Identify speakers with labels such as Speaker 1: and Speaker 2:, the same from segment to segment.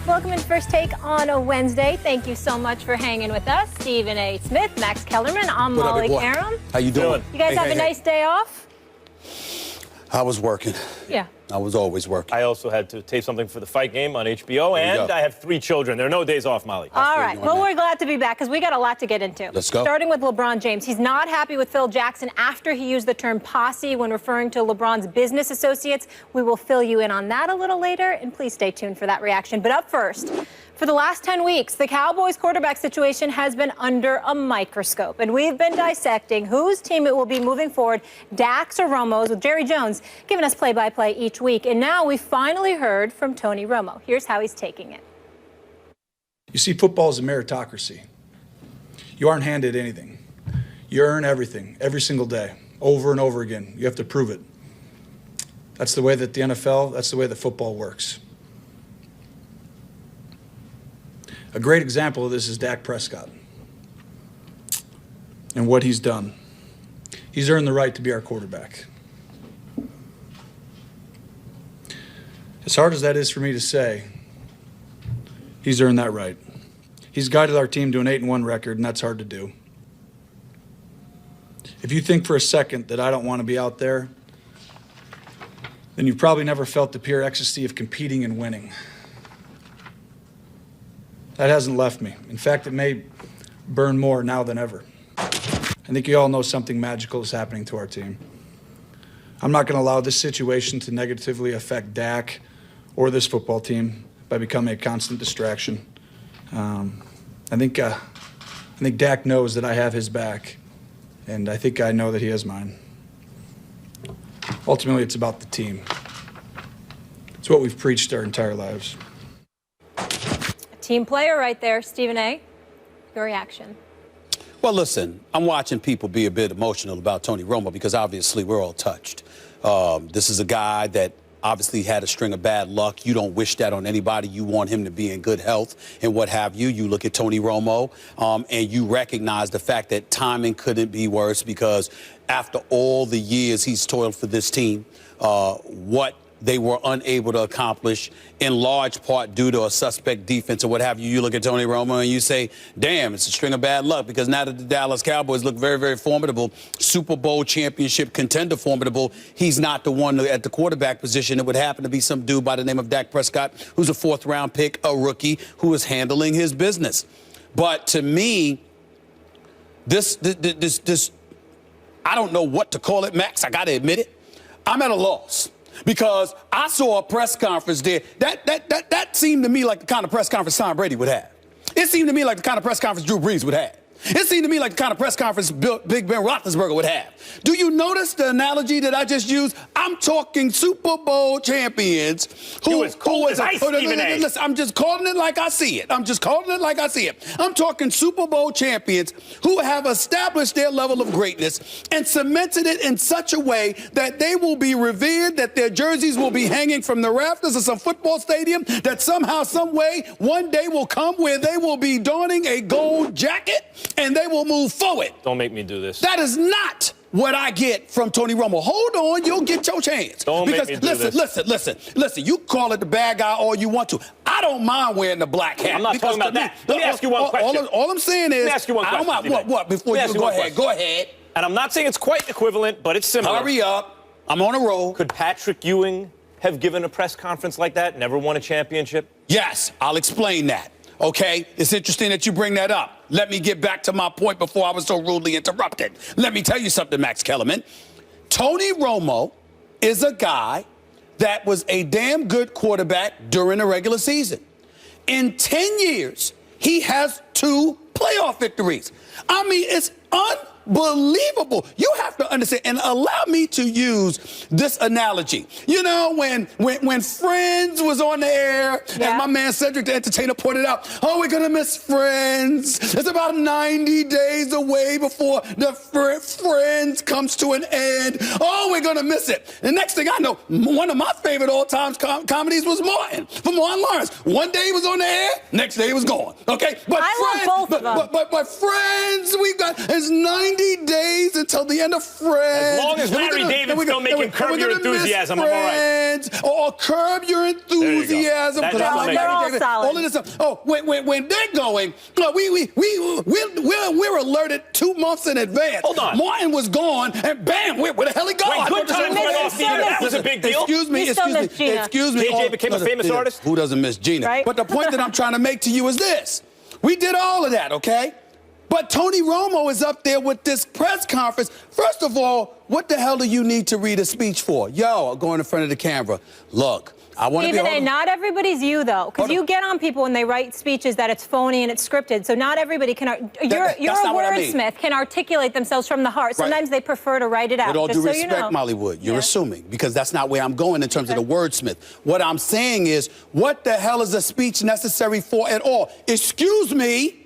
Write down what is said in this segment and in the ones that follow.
Speaker 1: Welcome in First Take on a Wednesday. Thank you so much for hanging with us. Stephen A. Smith, Max Kellerman, I'm Molly Karam.
Speaker 2: How you doing?
Speaker 1: You guys have a nice day off?
Speaker 2: I was working.
Speaker 1: Yeah.
Speaker 2: I was always working.
Speaker 3: I also had to tape something for the fight game on HBO, and I have 3 children. There are no days off, Molly.
Speaker 1: All right. Well, we're glad to be back because we got a lot to get into.
Speaker 2: Let's go.
Speaker 1: Starting with LeBron James. He's not happy with Phil Jackson after he used the term posse when referring to LeBron's business associates. We will fill you in on that a little later, and please stay tuned for that reaction. But up first, for the last 10 weeks, the Cowboys quarterback situation has been under a microscope, and we've been dissecting whose team it will be moving forward, Dak's or Romo's, with Jerry Jones giving us play-by-play each week. And now we finally heard from Tony Romo. Here's how he's taking it.
Speaker 4: You see, football is a meritocracy. You aren't handed anything. You earn everything every single day, over and over again. You have to prove it. That's the way that the NFL, that's the way that football works. A great example of this is Dak Prescott and what he's done. He's earned the right to be our quarterback. As hard as that is for me to say, he's earned that right. He's guided our team to an 8-1 record, and that's hard to do. If you think for a second that I don't want to be out there, then you've probably never felt the pure ecstasy of competing and winning. That hasn't left me. In fact, it may burn more now than ever. I think you all know something magical is happening to our team. I'm not going to allow this situation to negatively affect Dak or this football team by becoming a constant distraction. I think Dak knows that I have his back, and I think I know that he has mine. Ultimately, it's about the team. It's what we've preached our entire lives.
Speaker 1: Team player right there, Stephen A. Your reaction?
Speaker 2: Well, listen, I'm watching people be a bit emotional about Tony Romo because obviously we're all touched. This is a guy that obviously had a string of bad luck. You don't wish that on anybody. You want him to be in good health and what have you. You look at Tony Romo and you recognize the fact that timing couldn't be worse because after all the years he's toiled for this team, what they were unable to accomplish in large part due to a suspect defense or what have you. You look at Tony Romo and you say, damn, it's a string of bad luck because now that the Dallas Cowboys look very, very formidable, Super Bowl championship contender formidable, he's not the one at the quarterback position. It would happen to be some dude by the name of Dak Prescott, who's a 4th-round pick, a rookie, who is handling his business. But to me, this I don't know what to call it, Max. I got to admit it. I'm at a loss. Because I saw a press conference there. That seemed to me like the kind of press conference Tom Brady would have. It seemed to me like the kind of press conference Drew Brees would have. It seemed to me like the kind of press conference Big Ben Roethlisberger would have. Do you notice the analogy that I just used? I'm talking Super Bowl champions who
Speaker 3: as cold as ice, Stephen A.
Speaker 2: Listen, I'm just calling it like I see it. I'm talking Super Bowl champions who have established their level of greatness and cemented it in such a way that they will be revered, that their jerseys will be hanging from the rafters of some football stadium, that somehow, some way, one day will come where they will be donning a gold jacket and they will move forward.
Speaker 3: Don't make me do this.
Speaker 2: That is not what I get from Tony Romo. Hold on, you'll get your chance.
Speaker 3: Don't make me do
Speaker 2: this. Listen, you call it the bad guy all you want to. I don't mind wearing the black hat.
Speaker 3: I'm not talking about that. Let me ask you one question.
Speaker 2: All I'm saying is,
Speaker 3: let me ask you one question.
Speaker 2: I don't mind, what, before you go ahead.
Speaker 3: And I'm not saying it's quite equivalent, but it's similar.
Speaker 2: Hurry up. I'm on a roll.
Speaker 3: Could Patrick Ewing have given a press conference like that, never won a championship?
Speaker 2: Yes, I'll explain that. Okay, it's interesting that you bring that up. Let me get back to my point before I was so rudely interrupted. Let me tell you something, Max Kellerman. Tony Romo is a guy that was a damn good quarterback during the regular season. In 10 years, he has 2 playoff victories. I mean, it's unbelievable. You have to understand, and allow me to use this analogy. You know, when Friends was on the air, and my man Cedric the Entertainer pointed out, oh, we're going to miss Friends. It's about 90 days away before the Friends comes to an end. Oh, we're going to miss it. The next thing I know, one of my favorite all-time comedies was Martin, from Martin Lawrence. One day he was on the air, next day he was gone. Okay? But
Speaker 1: I love both of them.
Speaker 2: But Friends, we've got, it's 90 90 days until the end of Friends.
Speaker 3: As long as Larry David's still making Curb Your Enthusiasm, I'm all right.
Speaker 2: Or Curb Your Enthusiasm.
Speaker 3: They're
Speaker 1: all solid.
Speaker 2: All of this stuff. Oh, when they're going, we're alerted 2 months in advance.
Speaker 3: Hold on.
Speaker 2: Martin was gone, and bam, where the hell he gone?
Speaker 3: When Good Times went off the air, that was a big deal.
Speaker 2: Excuse me.
Speaker 3: JJ became a famous artist?
Speaker 2: Who doesn't miss Gina?
Speaker 1: Right?
Speaker 2: But the point that I'm trying to make to you is this. We did all of that, okay? But Tony Romo is up there with this press conference. First of all, what the hell do you need to read a speech for? Yo, go in front of the camera. Look, I want to be...
Speaker 1: Stephen A., not everybody's you, though, because you get on people when they write speeches that it's phony and it's scripted, so not everybody can... You're a wordsmith, can articulate themselves from the heart. Sometimes they prefer to write it out.
Speaker 2: With all due
Speaker 1: so
Speaker 2: respect,
Speaker 1: you know.
Speaker 2: Molly Wood, you're assuming, because that's not where I'm going in terms of the wordsmith. What I'm saying is, what the hell is a speech necessary for at all? Excuse me,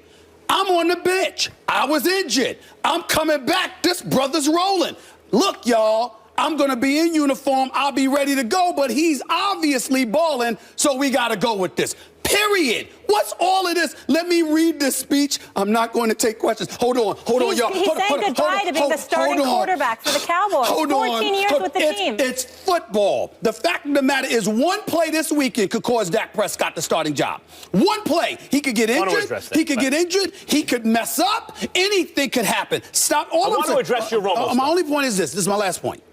Speaker 2: I'm on the bench. I was injured. I'm coming back. This brother's rolling. Look, y'all, I'm going to be in uniform. I'll be ready to go, but he's obviously balling, so we got to go with this. Period. What's all of this? Let me read this speech. I'm not going to take questions. Hold on, y'all.
Speaker 1: He's saying goodbye to being the starting quarterback for the Cowboys. 14 years with the team.
Speaker 2: It's football. The fact of the matter is, one play this weekend could cause Dak Prescott the starting job. One play. He could get injured. He could get injured. He could mess up. Anything could happen. Stop.
Speaker 3: I want to address your Romo.
Speaker 2: My only point is this. This is my last point.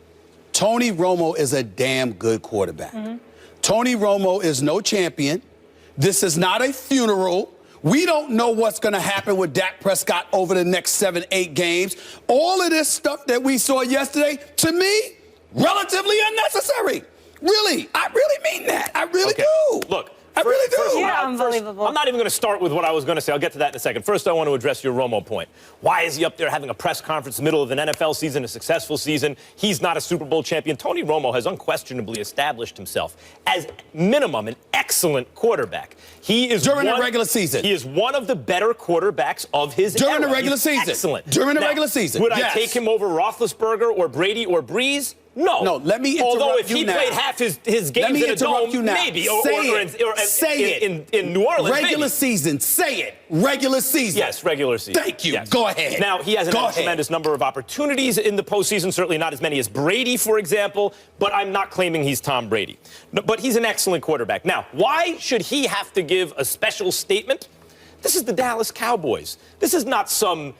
Speaker 2: Tony Romo is a damn good quarterback. Tony Romo is no champion. This is not a funeral. We don't know what's going to happen with Dak Prescott over the next 7, 8 games. All of this stuff that we saw yesterday, to me, relatively unnecessary. Really, I really mean that. I really do.
Speaker 3: Look.
Speaker 2: I really do.
Speaker 1: You're unbelievable.
Speaker 3: I'm not even going to start with what I was going to say. I'll get to that in a second. First, I want to address your Romo point. Why is he up there having a press conference in the middle of an NFL season, a successful season? He's not a Super Bowl champion. Tony Romo has unquestionably established himself as minimum an excellent quarterback. He is
Speaker 2: during the regular season.
Speaker 3: He is one of the better quarterbacks of his era.
Speaker 2: During the regular season.
Speaker 3: Excellent.
Speaker 2: During the regular season.
Speaker 3: Would I take him over Roethlisberger or Brady or Breeze? No.
Speaker 2: No, let me interrupt you now.
Speaker 3: Although if he played half his games in a dome, maybe.
Speaker 2: Say it.
Speaker 3: In New Orleans,
Speaker 2: regular season. Say it. Regular season.
Speaker 3: Yes, regular season.
Speaker 2: Thank you.
Speaker 3: Yes.
Speaker 2: Go ahead.
Speaker 3: Now, he has a tremendous number of opportunities in the postseason, certainly not as many as Brady, for example, but I'm not claiming he's Tom Brady. No, but he's an excellent quarterback. Now, why should he have to give a special statement? This is the Dallas Cowboys. This is not some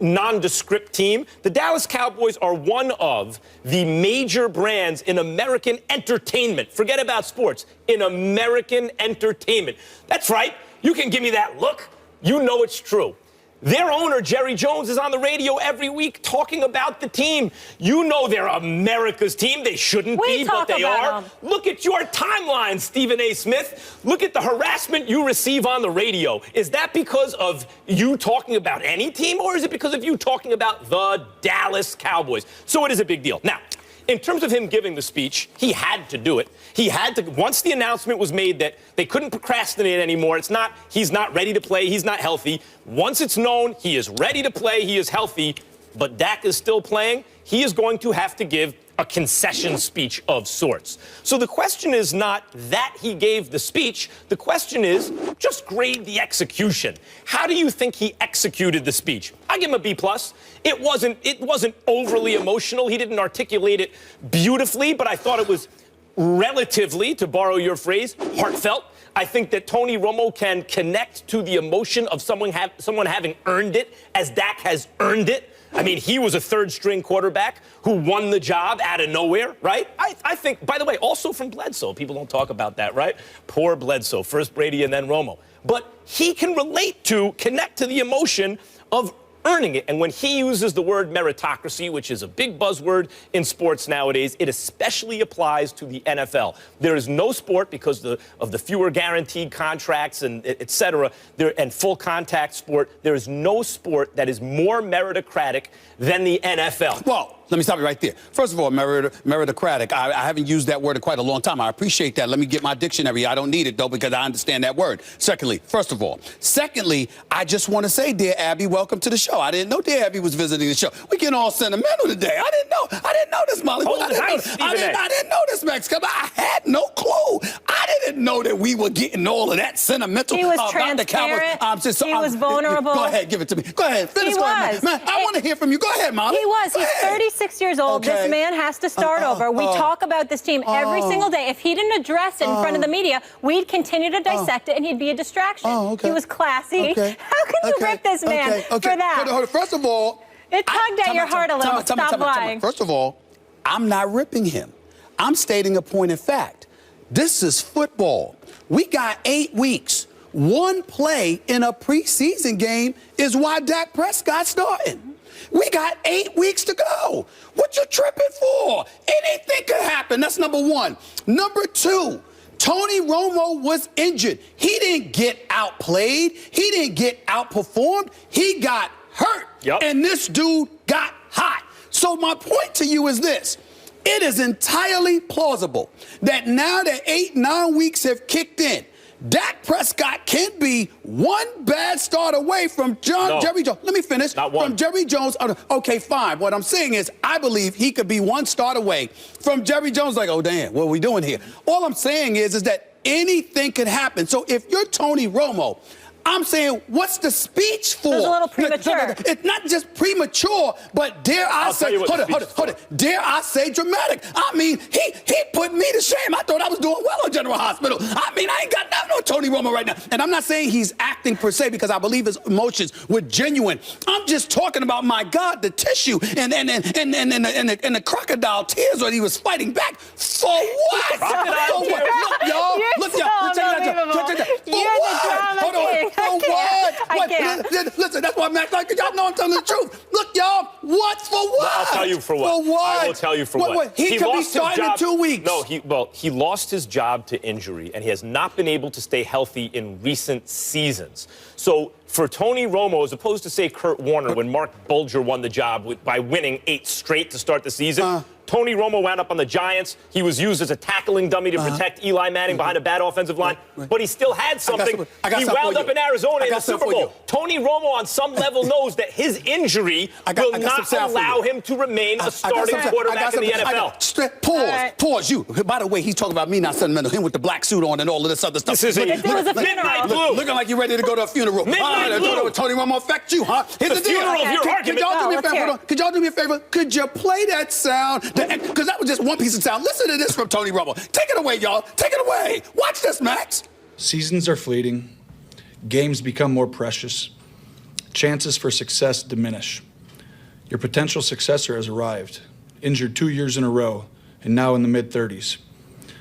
Speaker 3: nondescript team. The Dallas Cowboys are one of the major brands in American entertainment. Forget about sports. In American entertainment. That's right. You can give me that look. You know it's true. Their owner, Jerry Jones, is on the radio every week talking about the team. You know they're America's team. They shouldn't be, but they are. Look at your timeline, Stephen A. Smith. Look at the harassment you receive on the radio. Is that because of you talking about any team, or is it because of you talking about the Dallas Cowboys? So it is a big deal. Now, in terms of him giving the speech, he had to do it. He had to, once the announcement was made that they couldn't procrastinate anymore, he's not ready to play, he's not healthy. Once it's known he is ready to play, he is healthy, but Dak is still playing, he is going to have to give a concession speech of sorts. So the question is not that he gave the speech. The question is, just grade the execution. How do you think he executed the speech? I give him a B+. It wasn't overly emotional. He didn't articulate it beautifully, but I thought it was relatively, to borrow your phrase, heartfelt. I think that Tony Romo can connect to the emotion of someone having earned it, as Dak has earned it. I mean, he was a third-string quarterback who won the job out of nowhere, right? I think, by the way, also from Bledsoe. People don't talk about that, right? Poor Bledsoe, first Brady and then Romo. But he can connect to the emotion of earning it. And when he uses the word meritocracy, which is a big buzzword in sports nowadays, it especially applies to the NFL. There is no sport, because of the fewer guaranteed contracts and et cetera, and full contact sport, there is no sport that is more meritocratic than the NFL.
Speaker 2: Well, let me stop you right there. First of all, meritocratic. I haven't used that word in quite a long time. I appreciate that. Let me get my dictionary. I don't need it, though, because I understand that word. Secondly, I just want to say, dear Abby, welcome to the show. I didn't know dear Abby was visiting the show. We're getting all sentimental today. I didn't know this, Molly. I didn't know this, Max. I had no clue. I didn't know that we were getting all of that sentimental
Speaker 1: He was
Speaker 2: about the
Speaker 1: transparent.
Speaker 2: Cowboys.
Speaker 1: He was vulnerable.
Speaker 2: Go ahead, give it to me. Go ahead, finish.
Speaker 1: He
Speaker 2: Go ahead,
Speaker 1: was.
Speaker 2: man. I want to hear from you. Go ahead, Molly.
Speaker 1: He was.
Speaker 2: Go
Speaker 1: He's
Speaker 2: ahead.
Speaker 1: 36 years old.
Speaker 2: Okay.
Speaker 1: This man has to start over. We talk about this team every single day. If he didn't address it in front of the media, we'd continue to dissect it, and he'd be a distraction.
Speaker 2: Okay.
Speaker 1: He was classy.
Speaker 2: Okay.
Speaker 1: How can you rip this man for that?
Speaker 2: Hold on. First of all,
Speaker 1: It tugged at your heart a little. Stop lying.
Speaker 2: First of all, I'm not ripping him. I'm stating a point of fact. This is football. We got 8 weeks. One play in a preseason game is why Dak Prescott's starting. We got 8 weeks to go. What you tripping for? Anything could happen. That's number one. Number two, Tony Romo was injured. He didn't get outplayed. He didn't get outperformed. He got hurt.
Speaker 3: Yep.
Speaker 2: And this dude got hot. So my point to you is this. It is entirely plausible that now that 8-9 weeks have kicked in, Dak Prescott can be one bad start away from Jerry Jones. Let me finish.
Speaker 3: Not one.
Speaker 2: From Jerry Jones. Okay, fine. What I'm saying is I believe he could be one start away from Jerry Jones. Like, oh, damn, what are we doing here? All I'm saying is that anything could happen. So if you're Tony Romo, I'm saying, what's the speech for?
Speaker 1: It was a little premature.
Speaker 2: It's not just premature, but dare I say, hold it, dare I say dramatic. I mean, he put me to shame. I thought I was doing well at General Hospital. I mean, I ain't got nothing on Tony Romo right now. And I'm not saying he's acting per se because I believe his emotions were genuine. I'm just talking about, my God, the tissue and the crocodile tears when he was fighting back. For what?
Speaker 3: Crocodile
Speaker 2: For what?
Speaker 3: tears?
Speaker 2: Look, y'all. Check it out. For what? For what?
Speaker 1: I can't.
Speaker 2: Listen, that's why Max, like, y'all know I'm telling the truth. Look, y'all, what for what?
Speaker 3: I'll tell you for what.
Speaker 2: For what?
Speaker 3: I will tell you for what.
Speaker 2: He could be starting in 2 weeks.
Speaker 3: No, he lost his job to injury, and he has not been able to stay healthy in recent seasons. So for Tony Romo, as opposed to, say, Kurt Warner, when Mark Bulger won the job by winning 8 straight to start the season, Tony Romo wound up on the Giants. He was used as a tackling dummy to protect Eli Manning behind a bad offensive line. But he still had something. He wound up in Arizona in the Super Bowl. Tony Romo, on some level, knows that his injury will not allow him to remain a starting quarterback in the NFL.
Speaker 2: Pause. You. By the way, he's talking about me not sentimental. Him with the black suit on and all of this other stuff.
Speaker 3: This is
Speaker 1: Midnight
Speaker 3: Blue.
Speaker 2: Looking like you're ready to go to a funeral.
Speaker 3: Midnight Blue.
Speaker 2: Tony Romo affect you, huh?
Speaker 3: The funeral of your argument.
Speaker 2: Could y'all do me a favor? Could you play that sound? Because that was just one piece of sound. Listen to this from Tony Romo. Take it away, y'all. Take it away. Watch this, Max.
Speaker 4: Seasons are fleeting. Games become more precious. Chances for success diminish. Your potential successor has arrived, injured 2 years in a row, and now in the mid-30s.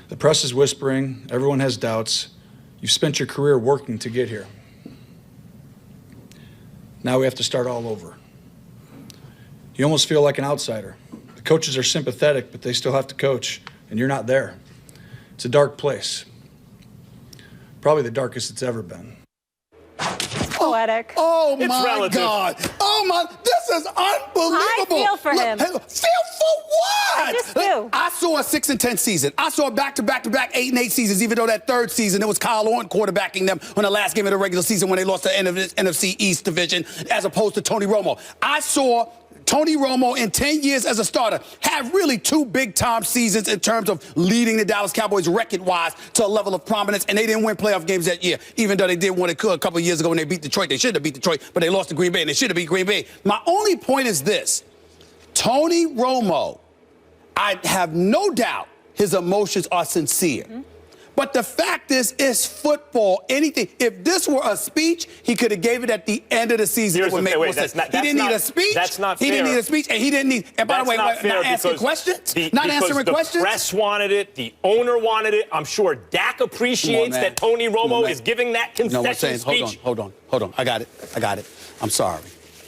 Speaker 4: The press is whispering. Everyone has doubts. You've spent your career working to get here. Now we have to start all over. You almost feel like an outsider. The coaches are sympathetic, but they still have to coach, and you're not there. It's a dark place. Probably the darkest it's ever been.
Speaker 1: Poetic.
Speaker 2: Oh,
Speaker 3: It's
Speaker 2: my
Speaker 3: relative.
Speaker 2: God. Oh, my. This is unbelievable.
Speaker 1: I feel for him.
Speaker 2: Feel for what?
Speaker 1: I just do.
Speaker 2: I saw a 6-10 season. I saw a back-to-back 8-8 seasons, even though that third season, it was Kyle Orton quarterbacking them on the last game of the regular season when they lost the NFC East division, as opposed to Tony Romo. I saw Tony Romo in 10 years as a starter have really 2 big-time seasons in terms of leading the Dallas Cowboys record-wise to a level of prominence, and they didn't win playoff games that year, even though they did win a couple of years ago when they beat Detroit. They should have beat Detroit, but they lost to Green Bay, and they should have beat Green Bay. My only point is this. Tony Romo, I have no doubt his emotions are sincere. But the fact is, it's football. Anything. If this were a speech, he could have gave it at the end of the season. It would make more sense. He didn't need a speech.
Speaker 3: That's not fair.
Speaker 2: He didn't need a speech, and he didn't need. And by the way, not answering questions. Not answering questions.
Speaker 3: The press wanted it. The owner wanted it. I'm sure Dak appreciates that Tony Romo is giving that concession speech.
Speaker 2: Hold on. I got it. I'm sorry.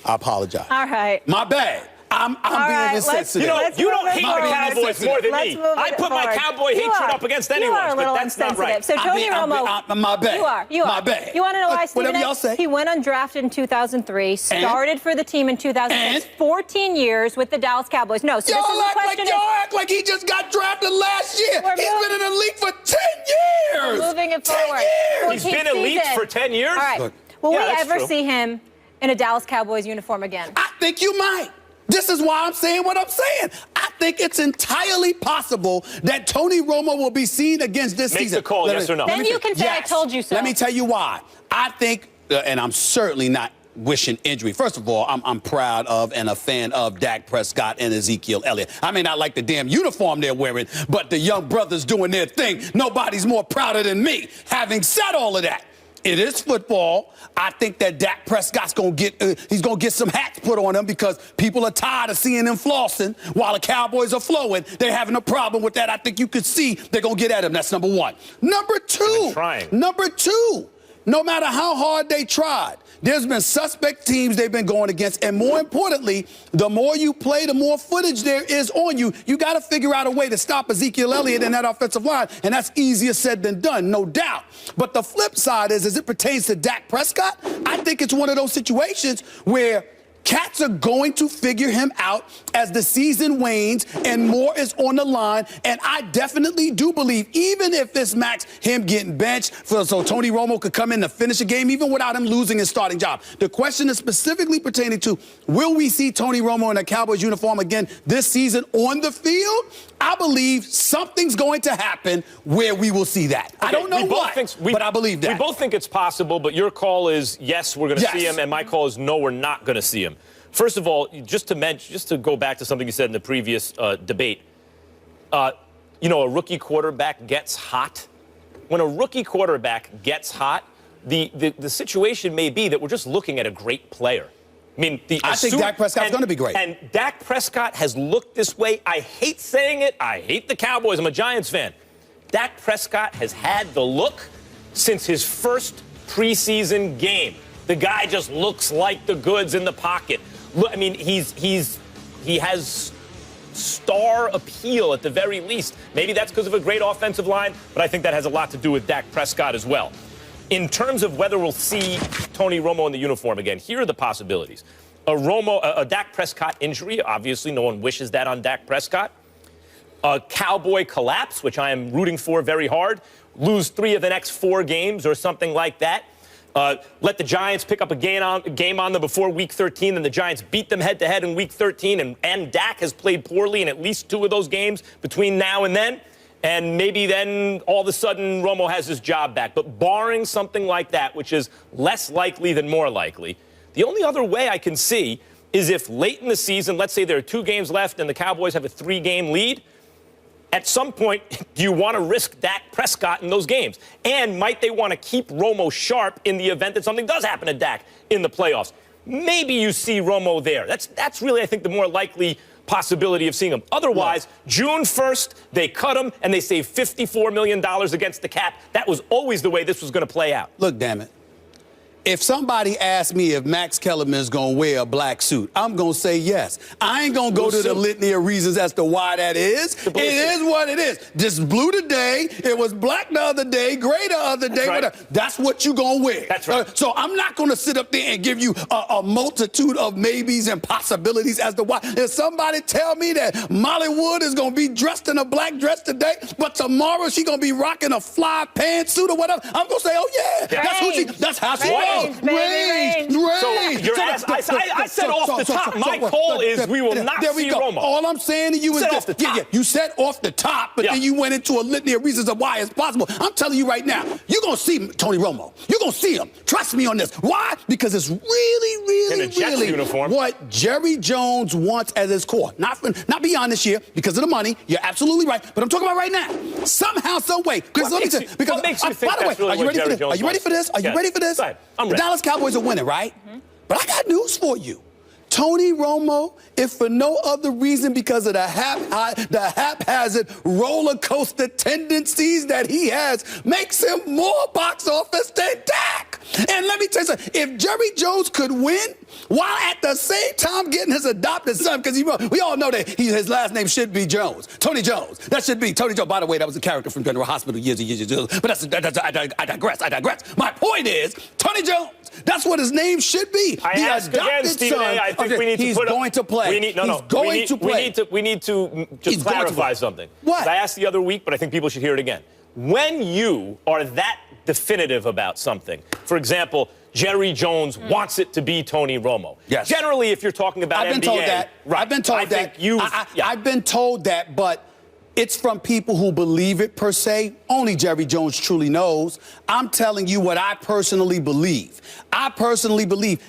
Speaker 2: I apologize.
Speaker 1: All right.
Speaker 2: My bad. I'm being insensitive.
Speaker 3: You don't hate the Cowboys more than me. I put my Cowboy hatred up against anyone, but that's not right.
Speaker 1: So Tony Romo,
Speaker 2: my bad.
Speaker 1: You are.
Speaker 2: My bad.
Speaker 1: You want to know why, Stephen?
Speaker 2: Whatever y'all say.
Speaker 1: He went undrafted in 2003, started for the team in 2006, 14 years with the Dallas Cowboys. No, so this is the question.
Speaker 2: Y'all act like he just got drafted last year. He's been in the league for 10 years.
Speaker 1: Moving it forward.
Speaker 2: 10
Speaker 3: He's been elite for 10 years?
Speaker 1: All right. Will we ever see him in a Dallas Cowboys uniform again?
Speaker 2: I think you might. This is why I'm saying what I'm saying. I think it's entirely possible that Tony Romo will be seen against this
Speaker 3: Make
Speaker 2: season.
Speaker 3: the call, yes or no.
Speaker 1: Then you can say, I told you so.
Speaker 2: Let me tell you why. I think, and I'm certainly not wishing injury. First of all, I'm proud of and a fan of Dak Prescott and Ezekiel Elliott. I may not like the damn uniform they're wearing, but the young brothers doing their thing. Nobody's more prouder than me. Having said all of that, it is football. I think that Dak Prescott's going to get some hats put on him because people are tired of seeing him flossing while the Cowboys are flowing. They're having a problem with that. I think you could see they're going to get at him. That's number one. Number two, no matter how hard they tried, there's been suspect teams they've been going against. And more importantly, the more you play, the more footage there is on you. You got to figure out a way to stop Ezekiel Elliott in that offensive line. And that's easier said than done, no doubt. But the flip side is, as it pertains to Dak Prescott, I think it's one of those situations where cats are going to figure him out as the season wanes and more is on the line. And I definitely do believe, even if this max him getting benched so Tony Romo could come in to finish a game, even without him losing his starting job. The question is specifically pertaining to, will we see Tony Romo in a Cowboys uniform again this season on the field? I believe something's going to happen where we will see that. Okay, I don't know what, but I believe that.
Speaker 3: We both think it's possible, but your call is yes, we're going to see him, and my call is no, we're not going to see him. First of all, just to go back to something you said in the previous debate, a rookie quarterback gets hot. When a rookie quarterback gets hot, the situation may be that we're just looking at a great player. I mean, I think
Speaker 2: Dak Prescott's going to be great.
Speaker 3: And Dak Prescott has looked this way. I hate saying it. I hate the Cowboys. I'm a Giants fan. Dak Prescott has had the look since his first preseason game. The guy just looks like the goods in the pocket. Look, I mean, he has star appeal at the very least. Maybe that's because of a great offensive line, but I think that has a lot to do with Dak Prescott as well. In terms of whether we'll see Tony Romo in the uniform again, here are the possibilities. A Dak Prescott injury, obviously no one wishes that on Dak Prescott. A Cowboy collapse, which I am rooting for very hard. Lose 3 of the next 4 games or something like that. Let the Giants pick up a game on them before Week 13, and the Giants beat them head-to-head in Week 13, and Dak has played poorly in at least 2 of those games between now and then. And maybe then all of a sudden Romo has his job back. But barring something like that, which is less likely than more likely, the only other way I can see is if late in the season, let's say there are 2 games left and the Cowboys have a 3-game lead, at some point, do you want to risk Dak Prescott in those games? And might they want to keep Romo sharp in the event that something does happen to Dak in the playoffs? Maybe you see Romo there. That's really, I think, the more likely possibility of seeing him. Otherwise, June 1st, they cut him and they save $54 million against the cap. That was always the way this was going to play out.
Speaker 2: Look, damn it. If somebody asks me if Max Kellerman is going to wear a black suit, I'm going to say yes. I ain't going to go to the litany of reasons as to why that is. It is what it is. Just blue today. It was black the other day, gray the other day.
Speaker 3: That's right.
Speaker 2: That's what you're going to wear.
Speaker 3: That's right.
Speaker 2: So I'm not going to sit up there and give you a multitude of maybes and possibilities as to why. If somebody tell me that Molly Wood is going to be dressed in a black dress today, but tomorrow she's going to be rocking a fly pantsuit or whatever, I'm going to say, oh, yeah. That's how she was.
Speaker 1: Range.
Speaker 3: So I said off the top, my call is we will not see Romo.
Speaker 2: All I'm saying to you is
Speaker 3: off the top.
Speaker 2: You said off the top, but then you went into a litany of reasons of why it's possible. I'm telling you right now, you're going to see Tony Romo. You're going to see him. Trust me on this. Why? Because it's really what Jerry Jones wants at his core. Not beyond this year because of the money. You're absolutely right. But I'm talking about right now. Somehow, some way.
Speaker 3: What makes you think that's really what Jerry Jones wants?
Speaker 2: Are you ready for this? Are you ready for this?
Speaker 3: I'm
Speaker 2: The
Speaker 3: ready.
Speaker 2: Dallas Cowboys are winning, right? Mm-hmm. But I got news for you. Tony Romo, if for no other reason because of the haphazard roller coaster tendencies that he has, makes him more box office than Dak. And let me tell you something. If Jerry Jones could win while at the same time getting his adopted son, because we all know that his last name should be Jones, Tony Jones. That should be Tony Jones. By the way, that was a character from General Hospital years and years ago. But I digress. My point is, Tony Jones. That's what his name should be.
Speaker 3: I ask again, Stephen A. I think we need to
Speaker 2: he's going to play.
Speaker 3: We need to just clarify something.
Speaker 2: What?
Speaker 3: I asked the other week, but I think people should hear it again. When you are that definitive about something, for example, Jerry Jones wants it to be Tony Romo.
Speaker 2: Yes.
Speaker 3: Generally, if you're talking about
Speaker 2: I've been
Speaker 3: NBA,
Speaker 2: told that.
Speaker 3: right,
Speaker 2: I've been told that. I've been told that, but it's from people who believe it per se. Only Jerry Jones truly knows. I'm telling you what I personally believe. I personally believe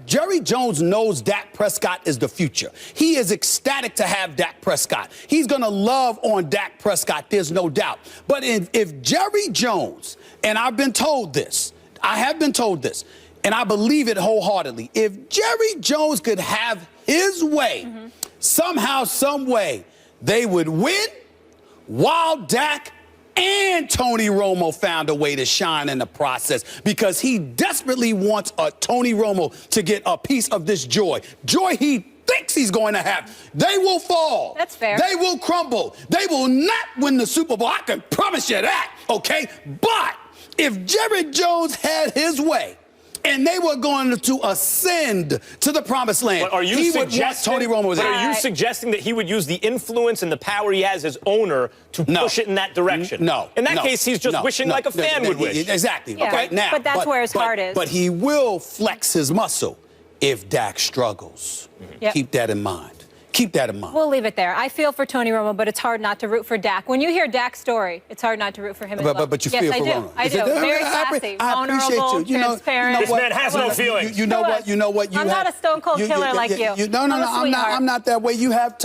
Speaker 2: Jerry Jones knows Dak Prescott is the future. He is ecstatic to have Dak Prescott. He's going to love on Dak Prescott, there's no doubt. But if Jerry Jones, and I've been told this, I have been told this, and I believe it wholeheartedly, if Jerry Jones could have his way, somehow, some way, they would win while Dak and Tony Romo found a way to shine in the process because he desperately wants Tony Romo to get a piece of this joy. Joy he thinks he's going to have. They will fall.
Speaker 1: That's fair.
Speaker 2: They will crumble. They will not win the Super Bowl. I can promise you that, okay? But if Jerry Jones had his way, and they were going to ascend to the promised land,
Speaker 3: but are you
Speaker 2: he would want Tony Romo there.
Speaker 3: Are you suggesting that he would use the influence and the power he has as owner to push it in that direction?
Speaker 2: No.
Speaker 3: In that case, he's just wishing like a fan would wish.
Speaker 2: Exactly.
Speaker 1: Yeah.
Speaker 2: Okay, now.
Speaker 1: But that's where his heart is.
Speaker 2: But he will flex his muscle if Dak struggles.
Speaker 1: Yep.
Speaker 2: Keep that in mind. Keep that in mind.
Speaker 1: We'll leave it there. I feel for Tony Romo, but it's hard not to root for Dak. When you hear Dak's story, it's hard not to root for him as well.
Speaker 2: But you feel for Romo.
Speaker 1: I do. Very classy, vulnerable, transparent.
Speaker 3: This man has no feelings.
Speaker 2: You know what?
Speaker 1: I'm not a stone cold killer like you.
Speaker 2: No, I'm not that way. You have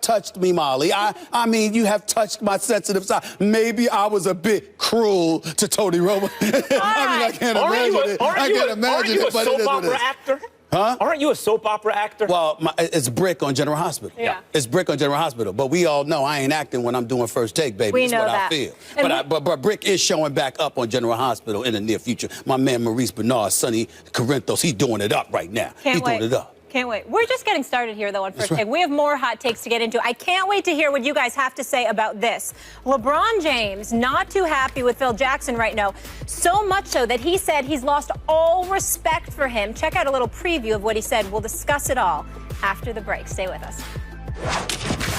Speaker 2: touched me, Molly. I mean, you have touched my sensitive side. Maybe I was a bit cruel to Tony Romo. I mean, I can't imagine it. I can't imagine it, but it is what it is.
Speaker 3: Actor?
Speaker 2: Huh?
Speaker 3: Aren't you a soap opera actor?
Speaker 2: Well, it's Brick on General Hospital.
Speaker 1: Yeah.
Speaker 2: It's Brick on General Hospital. But we all know I ain't acting when I'm doing First Take, baby.
Speaker 1: We
Speaker 2: That's
Speaker 1: know
Speaker 2: what
Speaker 1: that.
Speaker 2: I feel.
Speaker 1: And
Speaker 2: But Brick is showing back up on General Hospital in the near future. My man Maurice Bernard, Sonny Corinthos, he's doing it up right now.
Speaker 1: Can't
Speaker 2: he's
Speaker 1: wait.
Speaker 2: doing it up.
Speaker 1: Can't wait. We're just getting started here, though, on First
Speaker 2: right.
Speaker 1: Take. We have more hot takes to get into. I can't wait to hear what you guys have to say about this. LeBron James not too happy with Phil Jackson right now, so much so that he said he's lost all respect for him. Check out a little preview of what he said. We'll discuss it all after the break. Stay with us.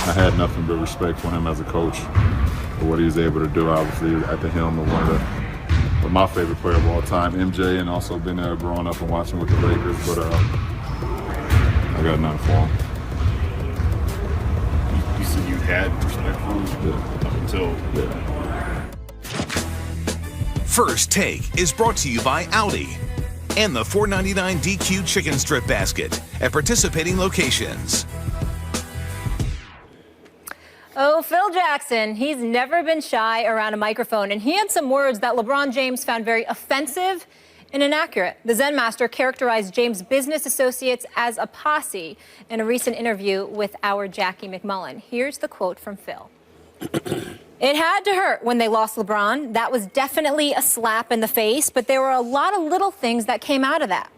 Speaker 5: I had nothing but respect for him as a coach, for what he was able to do. Obviously, at the helm of one of my favorite player of all time, MJ, and also been there growing up and watching with the Lakers. But I got nothing for him.
Speaker 6: You said you had respect for him up until.
Speaker 5: Yeah.
Speaker 7: First Take is brought to you by Audi and the $4.99 DQ Chicken Strip Basket at participating locations.
Speaker 1: Oh, Phil Jackson, he's never been shy around a microphone, and he had some words that LeBron James found very offensive and inaccurate. The Zen Master characterized James' business associates as a posse in a recent interview with our Jackie McMullen. Here's the quote from Phil. It had to hurt when they lost LeBron. That was definitely a slap in the face, but there were a lot of little things that came out of that.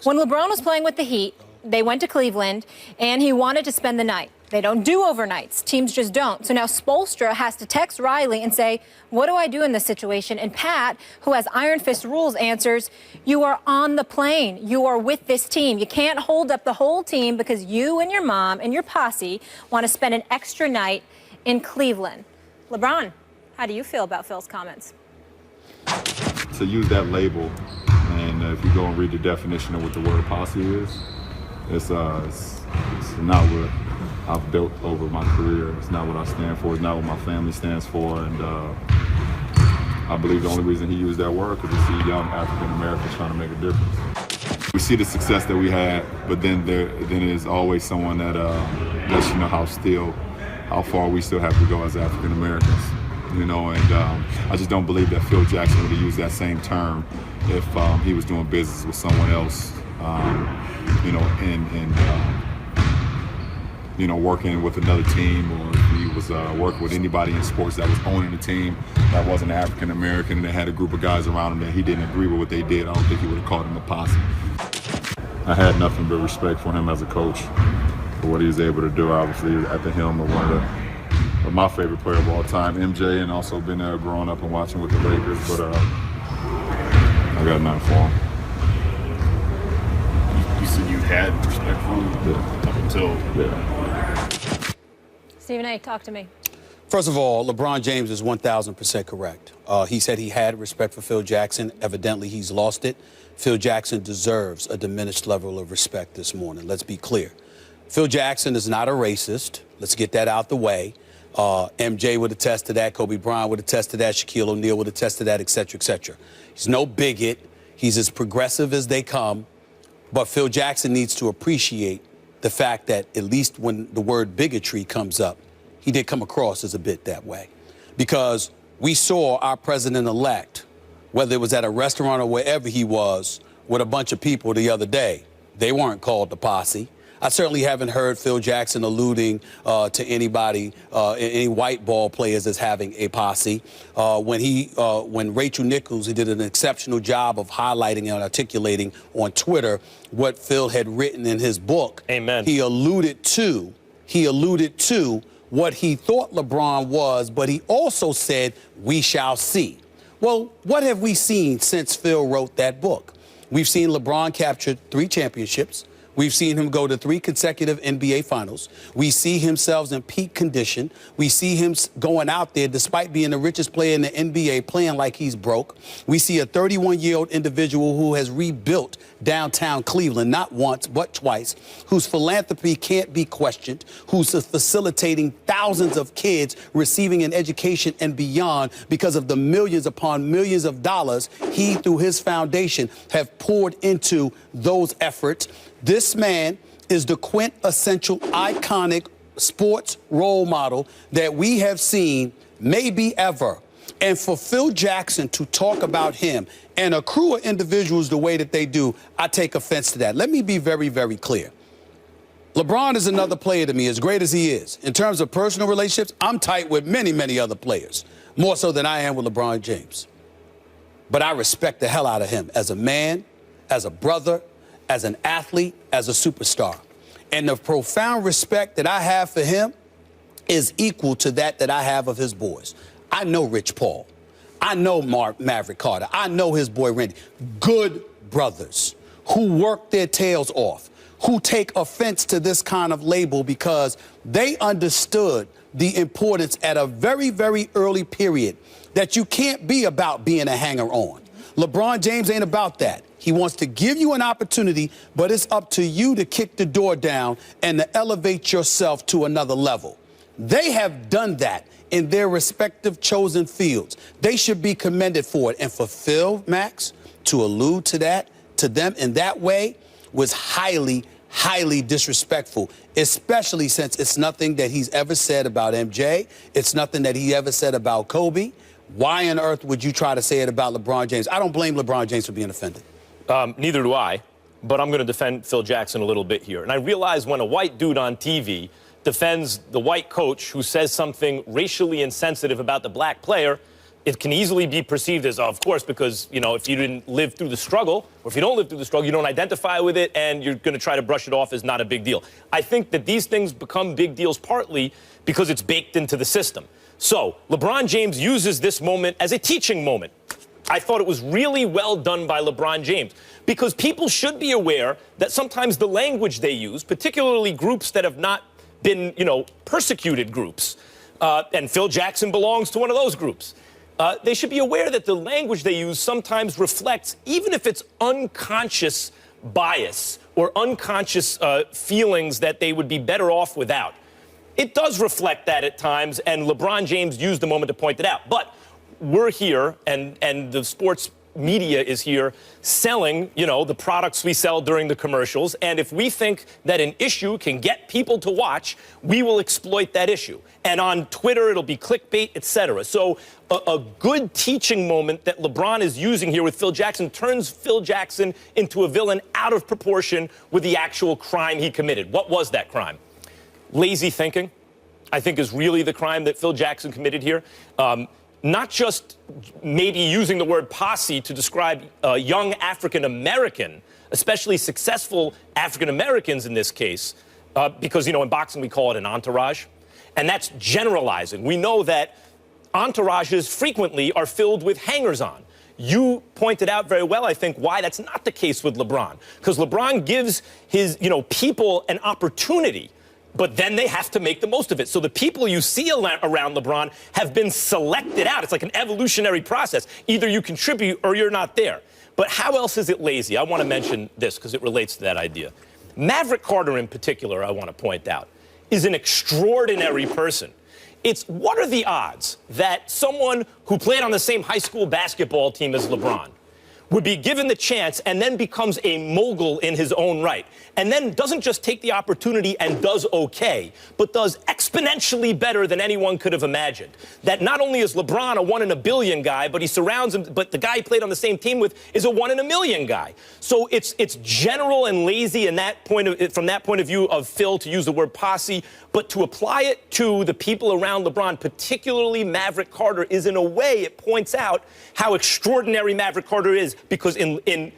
Speaker 1: When LeBron was playing with the Heat, they went to Cleveland, and he wanted to spend the night. They don't do overnights. Teams just don't. So now Spoelstra has to text Riley and say, what do I do in this situation? And Pat, who has Iron Fist rules, answers, you are on the plane. You are with this team. You can't hold up the whole team because you and your mom and your posse want to spend an extra night in Cleveland. LeBron, how do you feel about Phil's comments?
Speaker 5: To use that label, and if you go and read the definition of what the word posse is, it's not what I've built over my career. It's not what I stand for. It's not what my family stands for. And I believe the only reason he used that word because we see young African Americans trying to make a difference. We see the success that we had, but then there's always someone that lets you know how far we still have to go as African Americans. You know, and I just don't believe that Phil Jackson would have used that same term if he was doing business with someone else. You know, and you know, working with another team, or if he was working with anybody in sports that was owning a team that wasn't African American and they had a group of guys around him that he didn't agree with what they did, I don't think he would have called him a posse. I had nothing but respect for him as a coach, for what he was able to do, obviously, at the helm of one of my favorite player of all time, MJ, and also been there growing up and watching with the Lakers. But I got nothing for him.
Speaker 6: You said you had respect for him up until.
Speaker 5: Yeah.
Speaker 1: Stephen A., talk to me.
Speaker 2: First of all, LeBron James is 1,000% correct. He said he had respect for Phil Jackson. Evidently, he's lost it. Phil Jackson deserves a diminished level of respect this morning. Let's be clear. Phil Jackson is not a racist. Let's get that out the way. MJ would attest to that. Kobe Bryant would attest to that. Shaquille O'Neal would attest to that, et cetera, et cetera. He's no bigot. He's as progressive as they come. But Phil Jackson needs to appreciate the fact that at least when the word bigotry comes up, he did come across as a bit that way. Because we saw our president-elect, whether it was at a restaurant or wherever he was, with a bunch of people the other day. They weren't called the posse. I certainly haven't heard Phil Jackson alluding to anybody, any white ball players as having a posse. When Rachel Nichols, he did an exceptional job of highlighting and articulating on Twitter what Phil had written in his book.
Speaker 3: Amen.
Speaker 2: He alluded to what he thought LeBron was, but he also said, we shall see. Well, what have we seen since Phil wrote that book? We've seen LeBron capture 3 championships. We've seen him go to 3 consecutive NBA finals. We see himself in peak condition. We see him going out there, despite being the richest player in the NBA, playing like he's broke. We see a 31-year-old individual who has rebuilt downtown Cleveland, not once, but twice, whose philanthropy can't be questioned, who's facilitating thousands of kids receiving an education and beyond because of the millions upon millions of dollars he, through his foundation, have poured into those efforts. This man is the quintessential iconic sports role model that we have seen maybe ever. And for Phil Jackson to talk about him and a crew of individuals the way that they do, I take offense to that. Let me be very, very clear. LeBron is another player to me, as great as he is. In terms of personal relationships, I'm tight with many, many other players, more so than I am with LeBron James. But I respect the hell out of him as a man, as a brother, as an athlete, as a superstar. And the profound respect that I have for him is equal to that I have of his boys. I know Rich Paul. I know Maverick Carter. I know his boy Randy. Good brothers who work their tails off, who take offense to this kind of label because they understood the importance at a very, very early period that you can't be about being a hanger-on. LeBron James ain't about that. He wants to give you an opportunity, but it's up to you to kick the door down and to elevate yourself to another level. They have done that in their respective chosen fields. They should be commended for it. And for Phil, Max, to allude to that, to them in that way, was highly, highly disrespectful, especially since it's nothing that he's ever said about MJ. It's nothing that he ever said about Kobe. Why on earth would you try to say it about LeBron James? I don't blame LeBron James for being offended.
Speaker 3: Neither do I, but I'm going to defend Phil Jackson a little bit here. And I realize when a white dude on TV defends the white coach who says something racially insensitive about the black player, it can easily be perceived as, of course, because, you know, if you didn't live through the struggle, or if you don't live through the struggle, you don't identify with it, and you're going to try to brush it off as not a big deal. I think that these things become big deals partly because it's baked into the system. So LeBron James uses this moment as a teaching moment. I thought it was really well done by LeBron James because people should be aware that sometimes the language they use, particularly groups that have not been, persecuted groups, and Phil Jackson belongs to one of those groups, they should be aware that the language they use sometimes reflects, even if it's unconscious bias or unconscious feelings that they would be better off without. It does reflect that at times, and LeBron James used the moment to point it out. But we're here, and the sports media is here selling, the products we sell during the commercials. And if we think that an issue can get people to watch, we will exploit that issue. And on Twitter, it'll be clickbait, etc. So a good teaching moment that LeBron is using here with Phil Jackson turns Phil Jackson into a villain out of proportion with the actual crime he committed. What was that crime? Lazy thinking, I think, is really the crime that Phil Jackson committed here. Not just maybe using the word posse to describe young African-American, especially successful African-Americans in this case, because, in boxing we call it an entourage, and that's generalizing. We know that entourages frequently are filled with hangers-on. You pointed out very well, I think, why that's not the case with LeBron, because LeBron gives his, people an opportunity but then they have to make the most of it. So the people you see around LeBron have been selected out. It's like an evolutionary process. Either you contribute or you're not there. But how else is it lazy? I want to mention this because it relates to that idea. Maverick Carter in particular, I want to point out, is an extraordinary person. What are the odds that someone who played on the same high school basketball team as LeBron would be given the chance and then becomes a mogul in his own right, and then doesn't just take the opportunity and does okay, but does exponentially better than anyone could have imagined? That not only is LeBron a 1 in a billion guy, but he surrounds him, but the guy he played on the same team with is a 1 in a million guy. So it's general and lazy in that from that point of view of Phil to use the word posse, but to apply it to the people around LeBron, particularly Maverick Carter, is in a way it points out how extraordinary Maverick Carter is, because in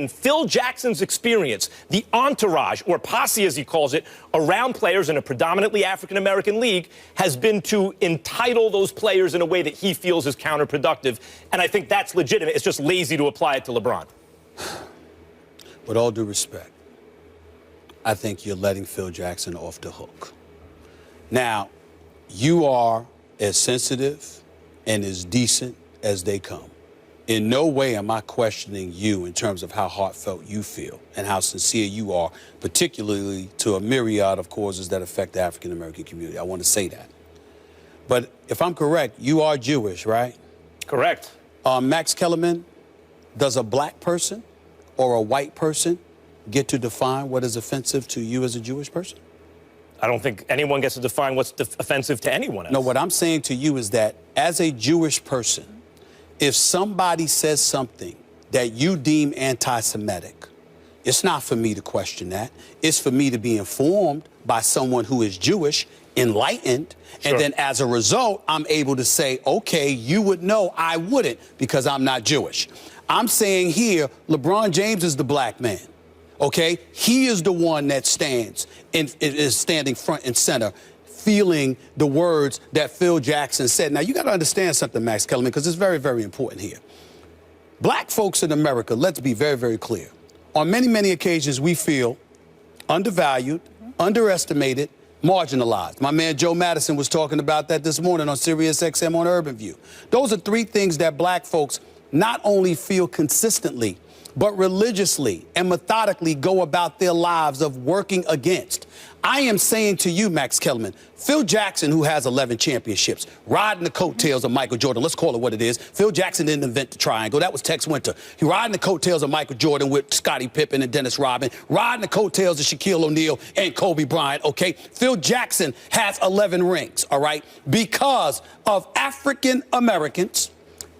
Speaker 3: Phil Jackson's experience, the entourage, or posse as he calls it, around players in a predominantly African-American league has been to entitle those players in a way that he feels is counterproductive. And I think that's legitimate. It's just lazy to apply it to LeBron.
Speaker 2: With all due respect, I think you're letting Phil Jackson off the hook. Now, you are as sensitive and as decent as they come. In no way am I questioning you in terms of how heartfelt you feel and how sincere you are, particularly to a myriad of causes that affect the African-American community. I want to say that. But if I'm correct, you are Jewish, right?
Speaker 3: Correct.
Speaker 2: Max Kellerman, does a black person or a white person get to define what is offensive to you as a Jewish person?
Speaker 3: I don't think anyone gets to define what's offensive to anyone else.
Speaker 2: No, what I'm saying to you is that as a Jewish person, if somebody says something that you deem anti-Semitic, it's not for me to question that. It's for me to be informed by someone who is Jewish, enlightened,
Speaker 3: Sure.
Speaker 2: and then as a result, I'm able to say, okay, you would know, I wouldn't, because I'm not Jewish. I'm saying here, LeBron James is the black man. Okay, he is the one that is standing front and center, feeling the words that Phil Jackson said. Now, you got to understand something, Max Kellerman, because it's very, very important here. Black folks in America, let's be very, very clear. On many, many occasions, we feel undervalued, underestimated, marginalized. My man Joe Madison was talking about that this morning on Sirius XM on Urban View. Those are three things that black folks not only feel consistently, but religiously and methodically go about their lives of working against. I am saying to you, Max Kellerman, Phil Jackson, who has 11 championships, riding the coattails of Michael Jordan. Let's call it what it is. Phil Jackson didn't invent the triangle. That was Tex Winter. He riding the coattails of Michael Jordan with Scottie Pippen and Dennis Rodman, riding the coattails of Shaquille O'Neal and Kobe Bryant, okay? Phil Jackson has 11 rings, all right? Because of African Americans,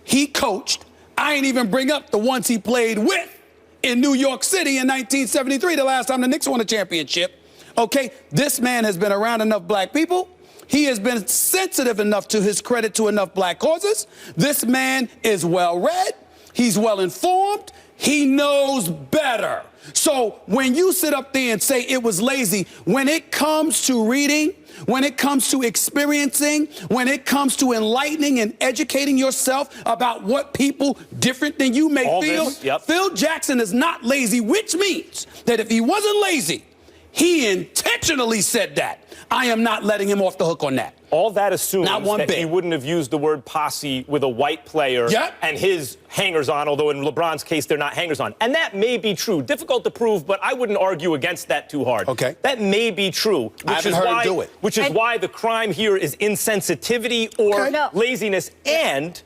Speaker 2: he coached. I ain't even bring up the ones he played with in New York City in 1973, the last time the Knicks won a championship. Okay, this man has been around enough black people. He has been sensitive enough to his credit to enough black causes. This man is well-read. He's well-informed. He knows better. So when you sit up there and say it was lazy, when it comes to reading, when it comes to experiencing, when it comes to enlightening and educating yourself about what people different than you may feel, Phil Jackson is not lazy, which means that if he wasn't lazy, he intentionally said that. I am not letting him off the hook on that.
Speaker 3: All that assumes
Speaker 2: Not one
Speaker 3: that
Speaker 2: bit.
Speaker 3: he wouldn't have used the word posse with a white player and his hangers-on, although in LeBron's case, they're not hangers-on. And that may be true. Difficult to prove, but I wouldn't argue against that too hard.
Speaker 2: Okay.
Speaker 3: That may be true.
Speaker 2: I haven't heard him do it.
Speaker 3: Which is why the crime here is insensitivity or laziness and...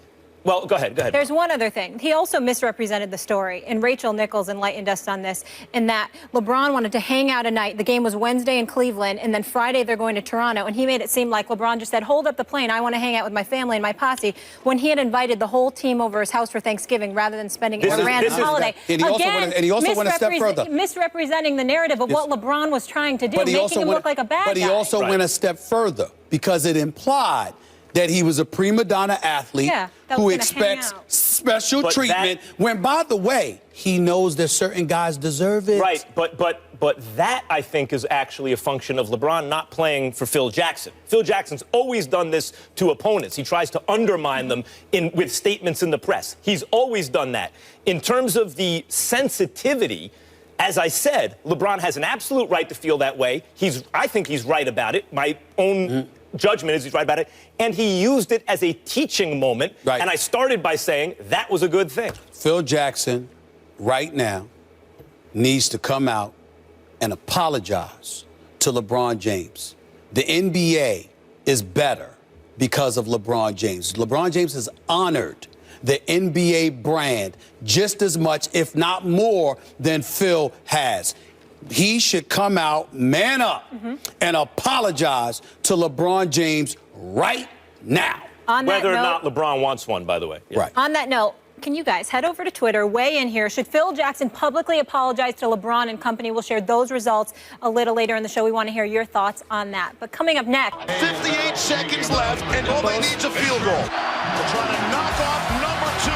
Speaker 3: Well, go ahead.
Speaker 1: There's one other thing. He also misrepresented the story, and Rachel Nichols enlightened us on this, in that LeBron wanted to hang out a night. The game was Wednesday in Cleveland, and then Friday they're going to Toronto, and he made it seem like LeBron just said, hold up the plane, I want to hang out with my family and my posse, when he had invited the whole team over his house for Thanksgiving rather than spending it on a random holiday.
Speaker 2: And he also went a step further.
Speaker 1: Misrepresenting the narrative of what LeBron was trying to do, making him look like a bad guy.
Speaker 2: But he also went a step further, because it implied that he was a prima donna athlete who expects special treatment, when, by the way, he knows that certain guys deserve it.
Speaker 3: Right, but that, I think, is actually a function of LeBron not playing for Phil Jackson. Phil Jackson's always done this to opponents. He tries to undermine them with statements in the press. He's always done that. In terms of the sensitivity, As I said, LeBron has an absolute right to feel that way. I think he's right about it. My own judgment is he's right about it. And he used it as a teaching moment.
Speaker 2: Right.
Speaker 3: And I started by saying that was a good thing.
Speaker 2: Phil Jackson, right now, needs to come out and apologize to LeBron James. The NBA is better because of LeBron James. LeBron James has honored the NBA brand just as much, if not more, than Phil has. He should come out, man up, and apologize to LeBron James right now.
Speaker 3: Whether or not LeBron wants one, by the way.
Speaker 2: Right.
Speaker 1: On that note, can you guys head over to Twitter, weigh in here. Should Phil Jackson publicly apologize to LeBron and company? We'll share those results a little later in the show. We want to hear your thoughts on that. But coming up next.
Speaker 8: 58 seconds left, and Kobe needs a field goal. They're trying to knock off number 2.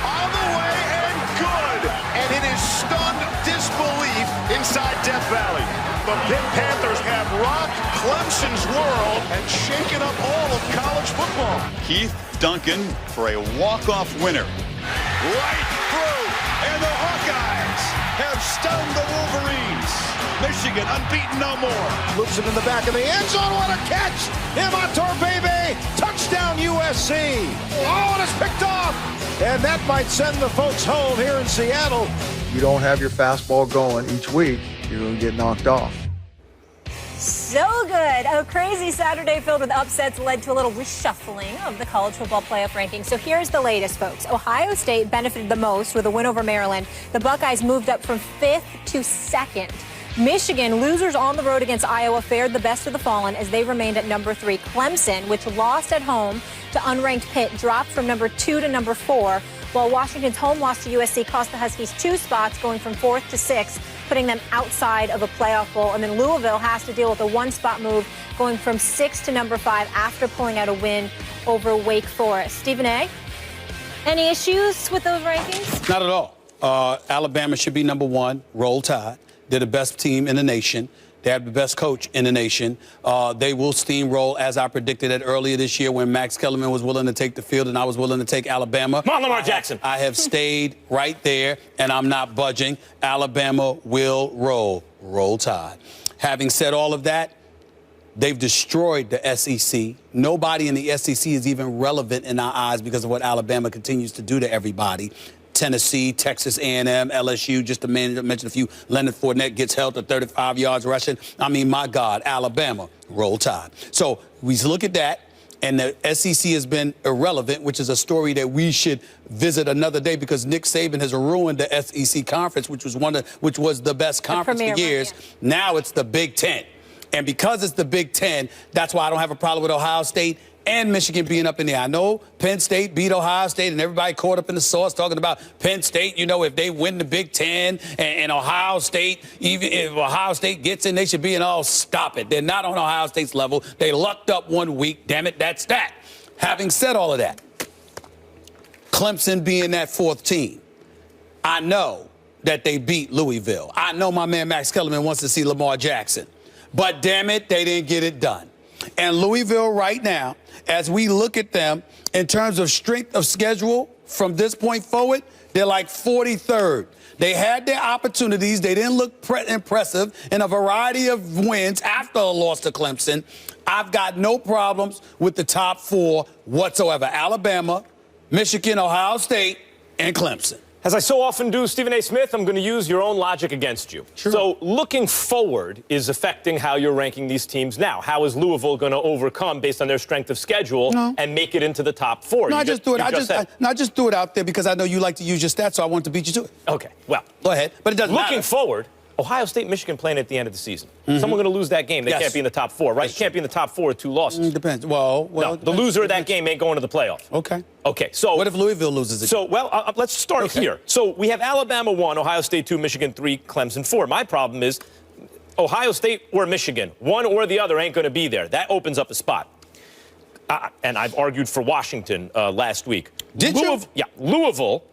Speaker 8: On the way and good. And it is stunned disbelief inside Death Valley. The Pitt Panthers have rocked Clemson's world and shaken up all of college football.
Speaker 9: Keith Duncan for a walk-off winner.
Speaker 8: Right through, and the Hawkeyes have stunned the Wolverines. Michigan unbeaten no more. Moves it in the back of the end zone. What a catch! Imator Bebe, touchdown USC. Oh, and it's picked off. And that might send the folks home here in Seattle.
Speaker 10: You don't have your fastball going each week, you're going to get knocked off.
Speaker 1: So good. A crazy Saturday filled with upsets led to a little reshuffling of the college football playoff rankings. So here's the latest, folks. Ohio State benefited the most with a win over Maryland. The Buckeyes moved up from 5th to 2nd. Michigan, losers on the road against Iowa, fared the best of the fallen as they remained at number 3. Clemson, which lost at home to unranked Pitt, dropped from number 2 to number 4, while Washington's home loss to USC cost the Huskies 2 spots, going from 4th to 6th, putting them outside of a playoff bowl. And then Louisville has to deal with a 1-spot move, going from 6 to number 5 after pulling out a win over Wake Forest. Stephen A., any issues with those rankings?
Speaker 2: Not at all. Alabama should be number 1, Roll Tide. They're the best team in the nation. They have the best coach in the nation. They will steamroll, as I predicted it earlier this year when Max Kellerman was willing to take the field and I was willing to take Alabama.
Speaker 3: Come on, Lamar Jackson.
Speaker 2: I have stayed right there, and I'm not budging. Alabama will roll. Roll Tide. Having said all of that, they've destroyed the SEC. Nobody in the SEC is even relevant in our eyes because of what Alabama continues to do to everybody. Tennessee, Texas A&M, LSU, just to mention a few. Leonard Fournette gets held to 35 yards rushing. I mean, my God, Alabama, Roll Tide. So we look at that, and the SEC has been irrelevant, which is a story that we should visit another day because Nick Saban has ruined the SEC conference, which was the best conference for years. Now it's the Big Ten. And because it's the Big Ten, that's why I don't have a problem with Ohio State and Michigan being up in there. I know Penn State beat Ohio State, and everybody caught up in the sauce talking about Penn State. You know, if they win the Big Ten and Ohio State, even if Ohio State gets in, they should be in. Oh, stop it. They're not on Ohio State's level. They lucked up one week. Damn it, that's that. Having said all of that, Clemson being that 4th team, I know that they beat Louisville. I know my man Max Kellerman wants to see Lamar Jackson. But damn it, they didn't get it done. And Louisville right now, as we look at them in terms of strength of schedule from this point forward, they're like 43rd. They had their opportunities. They didn't look impressive in a variety of wins after a loss to Clemson. I've got no problems with the top 4 whatsoever. Alabama, Michigan, Ohio State, and Clemson.
Speaker 3: As I so often do, Stephen A. Smith, I'm going to use your own logic against you.
Speaker 2: Sure.
Speaker 3: So looking forward is affecting how you're ranking these teams now. How is Louisville going to overcome based on their strength of schedule and make it into the top 4?
Speaker 2: No, I just threw it out there because I know you like to use your stats, so I wanted to beat you to it.
Speaker 3: Okay, well.
Speaker 2: Go ahead, but it doesn't matter.
Speaker 3: Looking forward, Ohio State, Michigan playing at the end of the season. Someone's going to lose that game. They can't be in the top 4, right? You can't be in the top 4 with 2 losses.
Speaker 2: Depends. Well,
Speaker 3: no, the loser of that game ain't going to the playoff.
Speaker 2: Okay.
Speaker 3: Okay, so.
Speaker 2: What if Louisville loses it?
Speaker 3: So, well, let's start here. So we have Alabama 1, Ohio State 2, Michigan 3, Clemson 4. My problem is Ohio State or Michigan, one or the other ain't going to be there. That opens up a spot. And I've argued for Washington last week.
Speaker 2: Did you?
Speaker 3: Yeah, Louisville.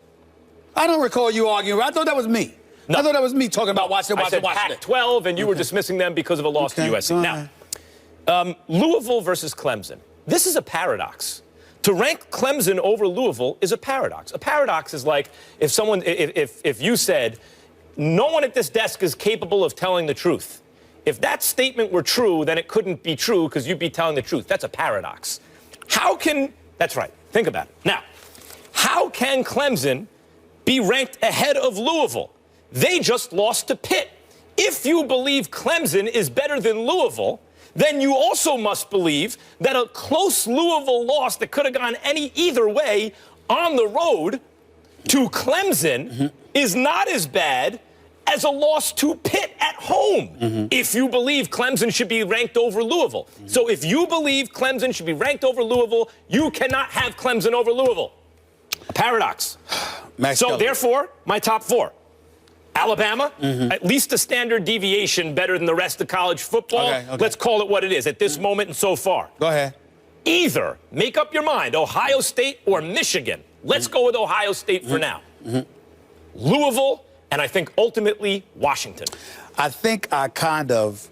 Speaker 2: I don't recall you arguing. I thought that was me. No. I thought that was me talking about Washington.
Speaker 3: I said Pac-12, and you were dismissing them because of a loss to USC. Now, Louisville versus Clemson. This is a paradox. To rank Clemson over Louisville is a paradox. A paradox is like if you said no one at this desk is capable of telling the truth. If that statement were true, then it couldn't be true because you'd be telling the truth. That's a paradox. That's right, think about it. Now, how can Clemson be ranked ahead of Louisville? They just lost to Pitt. If you believe Clemson is better than Louisville, then you also must believe that a close Louisville loss that could have gone either way on the road to Clemson is not as bad as a loss to Pitt at home, if you believe Clemson should be ranked over Louisville. So if you believe Clemson should be ranked over Louisville, you cannot have Clemson over Louisville. A paradox. Therefore, my top 4. Alabama, at least a standard deviation better than the rest of college football. Okay. Let's call it what it is at this moment and so far.
Speaker 2: Go ahead.
Speaker 3: Either, make up your mind, Ohio State or Michigan. Let's go with Ohio State for now. Louisville, and I think ultimately Washington.
Speaker 2: I think I kind of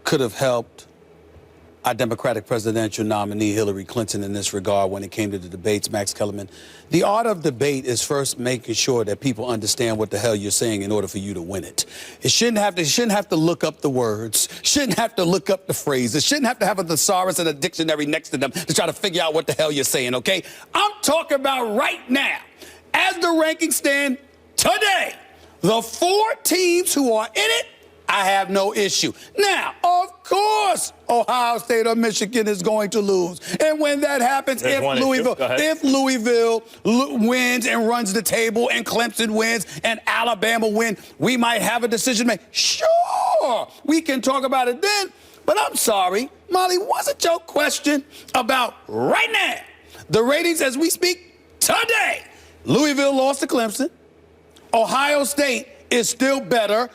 Speaker 2: could have helped our Democratic presidential nominee Hillary Clinton in this regard when it came to the debates, Max Kellerman. The art of debate is first making sure that people understand what the hell you're saying in order for you to win it. You shouldn't have to look up the words, shouldn't have to look up the phrases, shouldn't have to have a thesaurus and a dictionary next to them to try to figure out what the hell you're saying, okay? I'm talking about right now, as the rankings stand today, the 4 teams who are in it, I have no issue. Now, of course, Ohio State or Michigan is going to lose. And when that happens, if Louisville wins and runs the table and Clemson wins and Alabama wins, we might have a decision to make. Sure, we can talk about it then. But I'm sorry, Molly, wasn't your question about right now, the ratings as we speak today? Louisville lost to Clemson. Ohio State is still better.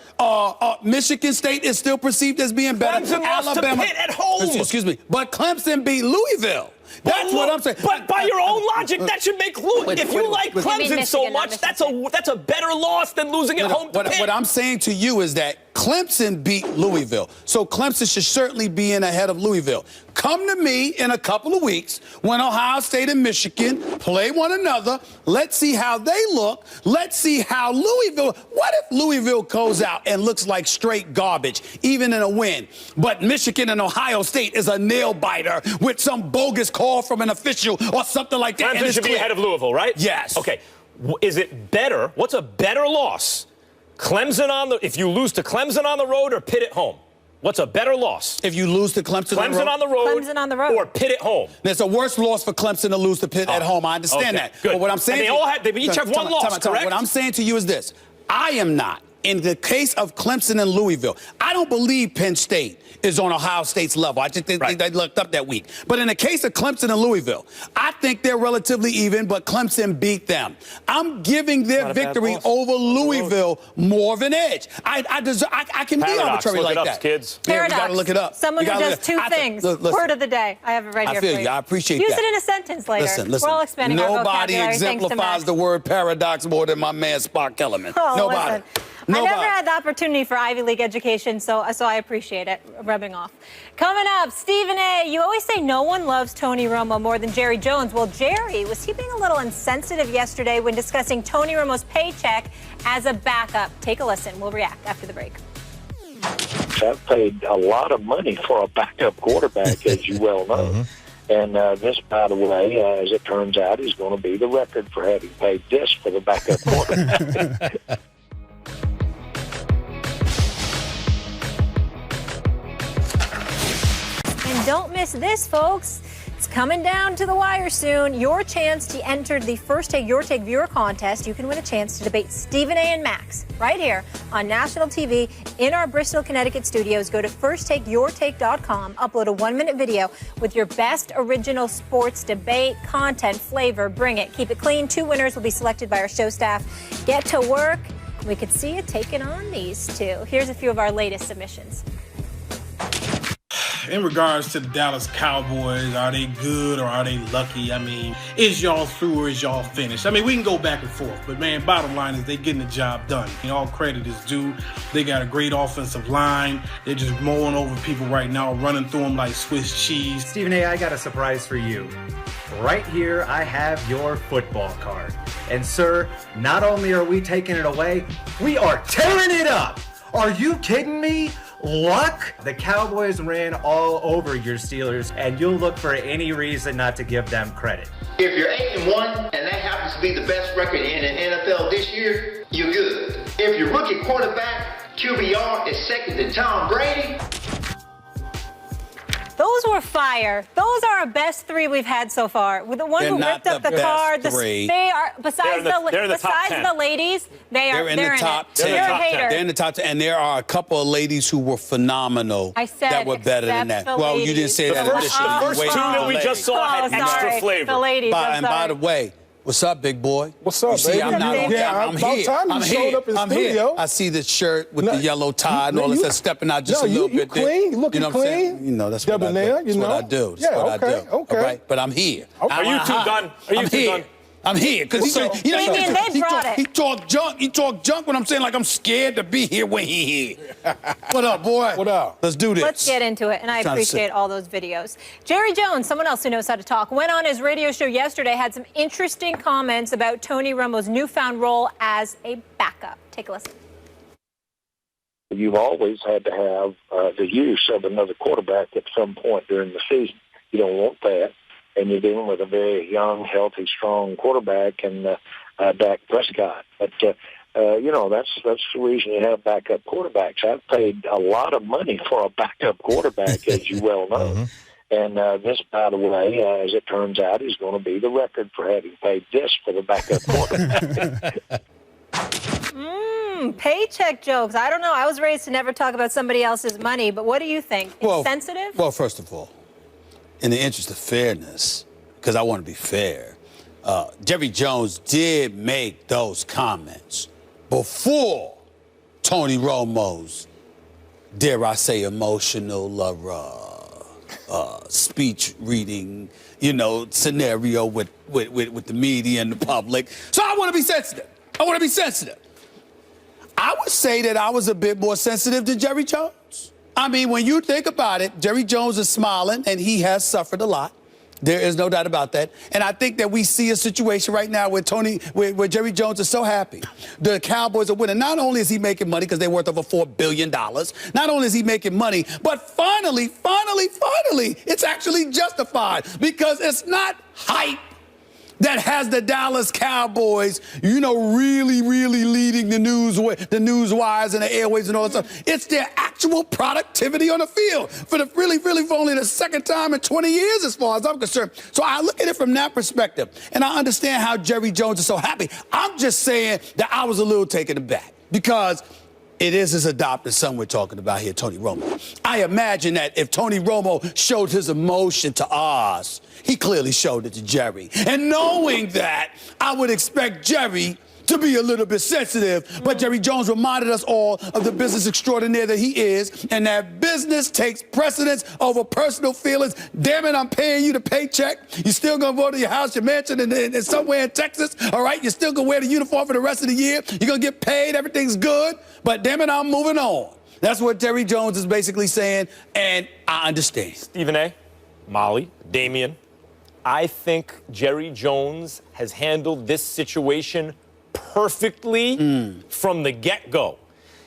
Speaker 2: Michigan State is still perceived as being better.
Speaker 3: Clemson lost to Pitt at home.
Speaker 2: Excuse me. But Clemson beat Louisville. That's what I'm saying.
Speaker 3: But by your own logic, that should make if you like Clemson so much, that's a better loss than losing at home to Pitt.
Speaker 2: What I'm saying to you is that Clemson beat Louisville. So Clemson should certainly be in ahead of Louisville. Come to me in a couple of weeks when Ohio State and Michigan play one another. Let's see how they look. Let's see how Louisville. What if Louisville goes out and looks like straight garbage, even in a win? But Michigan and Ohio State is a nail biter with some bogus call from an official or something like that.
Speaker 3: Clemson should be ahead of Louisville, right?
Speaker 2: Yes.
Speaker 3: Okay. Is it better? What's a better loss? If you lose to Clemson on the road or Pitt at home? What's a better loss?
Speaker 2: If you lose to Clemson
Speaker 3: on the road or Pitt at home?
Speaker 2: There's a worse loss for Clemson to lose to Pitt at home. I understand that.
Speaker 3: Good.
Speaker 2: But what I'm saying,
Speaker 3: they each have one loss, correct?
Speaker 2: What I'm saying to you is this: I am not. In the case of Clemson and Louisville, I don't believe Penn State is on Ohio State's level. I just think they looked up that week. But in the case of Clemson and Louisville, I think they're relatively even, but Clemson beat them. I'm giving their victory over Louisville more of an edge. I can be arbitrary like that.
Speaker 3: Kids.
Speaker 1: Paradox.
Speaker 2: Yeah, we got to look it up.
Speaker 1: Someone who does 2 things. Word of the day. I have it right here for you.
Speaker 2: I appreciate
Speaker 1: Use
Speaker 2: that.
Speaker 1: it in a sentence later.
Speaker 2: Listen.
Speaker 1: We're all expanding our vocabulary.
Speaker 2: Nobody exemplifies the word paradox more than my man Spock Kellerman. Nobody.
Speaker 1: I never had the opportunity for Ivy League education, so I appreciate it rubbing off. Coming up, Stephen A. You always say no one loves Tony Romo more than Jerry Jones. Well, Jerry was he being a little insensitive yesterday when discussing Tony Romo's paycheck as a backup. Take a listen. We'll react after the break.
Speaker 11: I've paid a lot of money for a backup quarterback, as you well know. And this, by the way, as it turns out, is going to be the record for having paid this for the backup quarterback.
Speaker 1: And don't miss this, folks. It's coming down to the wire soon. Your chance to enter the First Take Your Take viewer contest. You can win a chance to debate Stephen A. and Max right here on national TV in our Bristol, Connecticut studios. Go to firsttakeyourtake.com. Upload a 1-minute video with your best original sports debate, content, flavor. Bring it. Keep it clean. 2 winners will be selected by our show staff. Get to work. We could see you taking on these 2. Here's a few of our latest submissions.
Speaker 12: In regards to the Dallas Cowboys, are they good or are they lucky? I mean, is y'all through or is y'all finished? I mean, we can go back and forth, but man, bottom line is they getting the job done. All credit is due. They got a great offensive line. They're just mowing over people right now, running through them like Swiss cheese.
Speaker 13: Stephen A., I got a surprise for you. Right here, I have your football card. And sir, not only are we taking it away, we are tearing it up. Are you kidding me? Luck? The Cowboys ran all over your Steelers, and you'll look for any reason not to give them credit.
Speaker 14: If you're 8-1 and that happens to be the best record in the NFL this year, you're good. If your rookie quarterback QBR is second to Tom Brady.
Speaker 1: Those were fire. Those are our best three we've had so far. With the one who ripped up the car, they are besides the ladies, they're in the top 10. You're a hater.
Speaker 2: They're in the top 10, and there are a couple of ladies who were phenomenal.
Speaker 1: I said
Speaker 2: that were better than that. Well, you didn't say that initially.
Speaker 3: The first two that we just saw had extra flavor.
Speaker 1: The ladies.
Speaker 2: And by the way, what's up, big boy?
Speaker 15: What's up, baby?
Speaker 2: I'm here.
Speaker 15: I'm here. I'm here.
Speaker 2: I see the shirt with the yellow tie and all this stuff stepping out just a little bit.
Speaker 15: Clean. You looking
Speaker 2: clean. You know, that's what I do. That's what I do. That's what I do.
Speaker 15: Okay.
Speaker 2: All right? But I'm here.
Speaker 3: Are you two done? Are you two done?
Speaker 2: I'm here because he talk junk. He talk junk when I'm saying like I'm scared to be here when he here. What up, boy?
Speaker 15: What up?
Speaker 2: Let's do this.
Speaker 1: Let's get into it, and I appreciate all those videos. Jerry Jones, someone else who knows how to talk, went on his radio show yesterday, had some interesting comments about Tony Romo's newfound role as a backup. Take a listen.
Speaker 11: You've always had to have the use of another quarterback at some point during the season. You don't want that. And you're dealing with a very young, healthy, strong quarterback and Dak Prescott. But, that's the reason you have backup quarterbacks. I've paid a lot of money for a backup quarterback, as you well know. And this, by the way, as it turns out, is going to be the record for having paid this for the backup quarterback.
Speaker 1: Paycheck jokes. I don't know. I was raised to never talk about somebody else's money, but what do you think? Insensitive?
Speaker 2: Well, first of all, in the interest of fairness, because I want to be fair, Jerry Jones did make those comments before Tony Romo's, dare I say, emotional speech reading, scenario with the media and the public. So I want to be sensitive. I would say that I was a bit more sensitive than Jerry Jones. I mean, when you think about it, Jerry Jones is smiling, and he has suffered a lot. There is no doubt about that. And I think that we see a situation right now where where Jerry Jones is so happy. The Cowboys are winning. Not only is he making money because they're worth over $4 billion, not only is he making money, but finally, it's actually justified because it's not hype that has the Dallas Cowboys, really leading the news wires and the airways and all that stuff. It's their actual productivity on the field for only the second time in 20 years as far as I'm concerned. So I look at it from that perspective, and I understand how Jerry Jones is so happy. I'm just saying that I was a little taken aback because it is his adopted son we're talking about here, Tony Romo. I imagine that if Tony Romo showed his emotion to us, he clearly showed it to Jerry. And knowing that, I would expect Jerry to be a little bit sensitive, but Jerry Jones reminded us all of the business extraordinaire that he is, and that business takes precedence over personal feelings. Damn it, I'm paying you the paycheck. You're still gonna go to your house, your mansion, and somewhere in Texas, all right? You're still gonna wear the uniform for the rest of the year. You're gonna get paid, everything's good, but damn it, I'm moving on. That's what Jerry Jones is basically saying, and I understand.
Speaker 3: Stephen A., Molly, Damian, I think Jerry Jones has handled this situation perfectly from the get-go.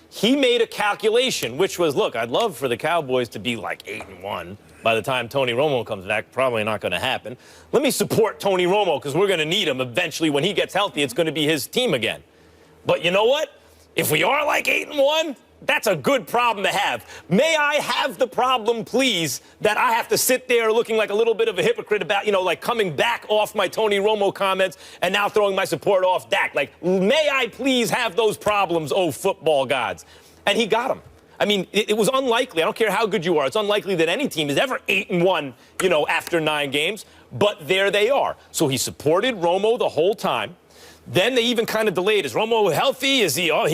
Speaker 3: He made a calculation, which was, look, I'd love for the Cowboys to be like 8-1 by the time Tony Romo comes back. Probably not going to happen. Let me support Tony Romo because we're going to need him eventually. When he gets healthy, it's going to be his team again. But you know what? If we are like 8-1, that's a good problem to have. May I have the problem, please, that I have to sit there looking like a little bit of a hypocrite about, like coming back off my Tony Romo comments and now throwing my support off Dak. Like, may I please have those problems, oh football gods? And he got them. I mean, it was unlikely. I don't care how good you are. It's unlikely that any team is ever 8-1, after 9 games. But there they are. So he supported Romo the whole time. Then they even kind of delayed. Is Romo healthy? Is he? Oh,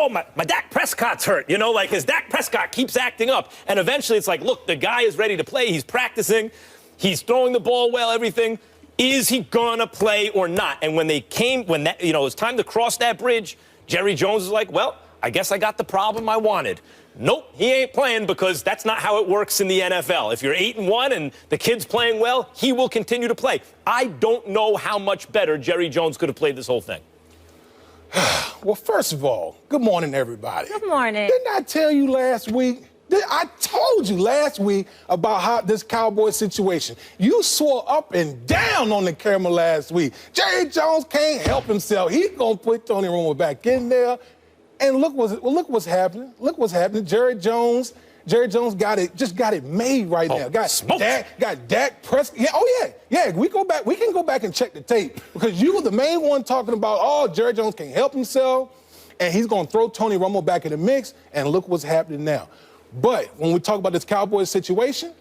Speaker 3: my Dak Prescott's hurt. His Dak Prescott keeps acting up. And eventually it's like, look, the guy is ready to play. He's practicing. He's throwing the ball well, everything. Is he gonna play or not? And when it was time to cross that bridge, Jerry Jones is like, well, I guess I got the problem I wanted. Nope, he ain't playing because that's not how it works in the NFL. If you're 8-1 and the kid's playing well, he will continue to play. I don't know how much better Jerry Jones could have played this whole thing.
Speaker 15: Well, first of all, good morning, everybody.
Speaker 1: Good morning.
Speaker 15: Didn't I tell you last week? I told you last week about how this Cowboy situation. You swore up and down on the camera last week. Jerry Jones can't help himself. He's going to put Tony Romo back in there. And look what's happening. Look what's happening. Jerry Jones got it made right now. Got Dak Prescott. Yeah. We can go back and check the tape because you were the main one talking about, oh, Jerry Jones can't help himself, and he's going to throw Tony Romo back in the mix. And look what's happening now. But when we talk about this Cowboys situation,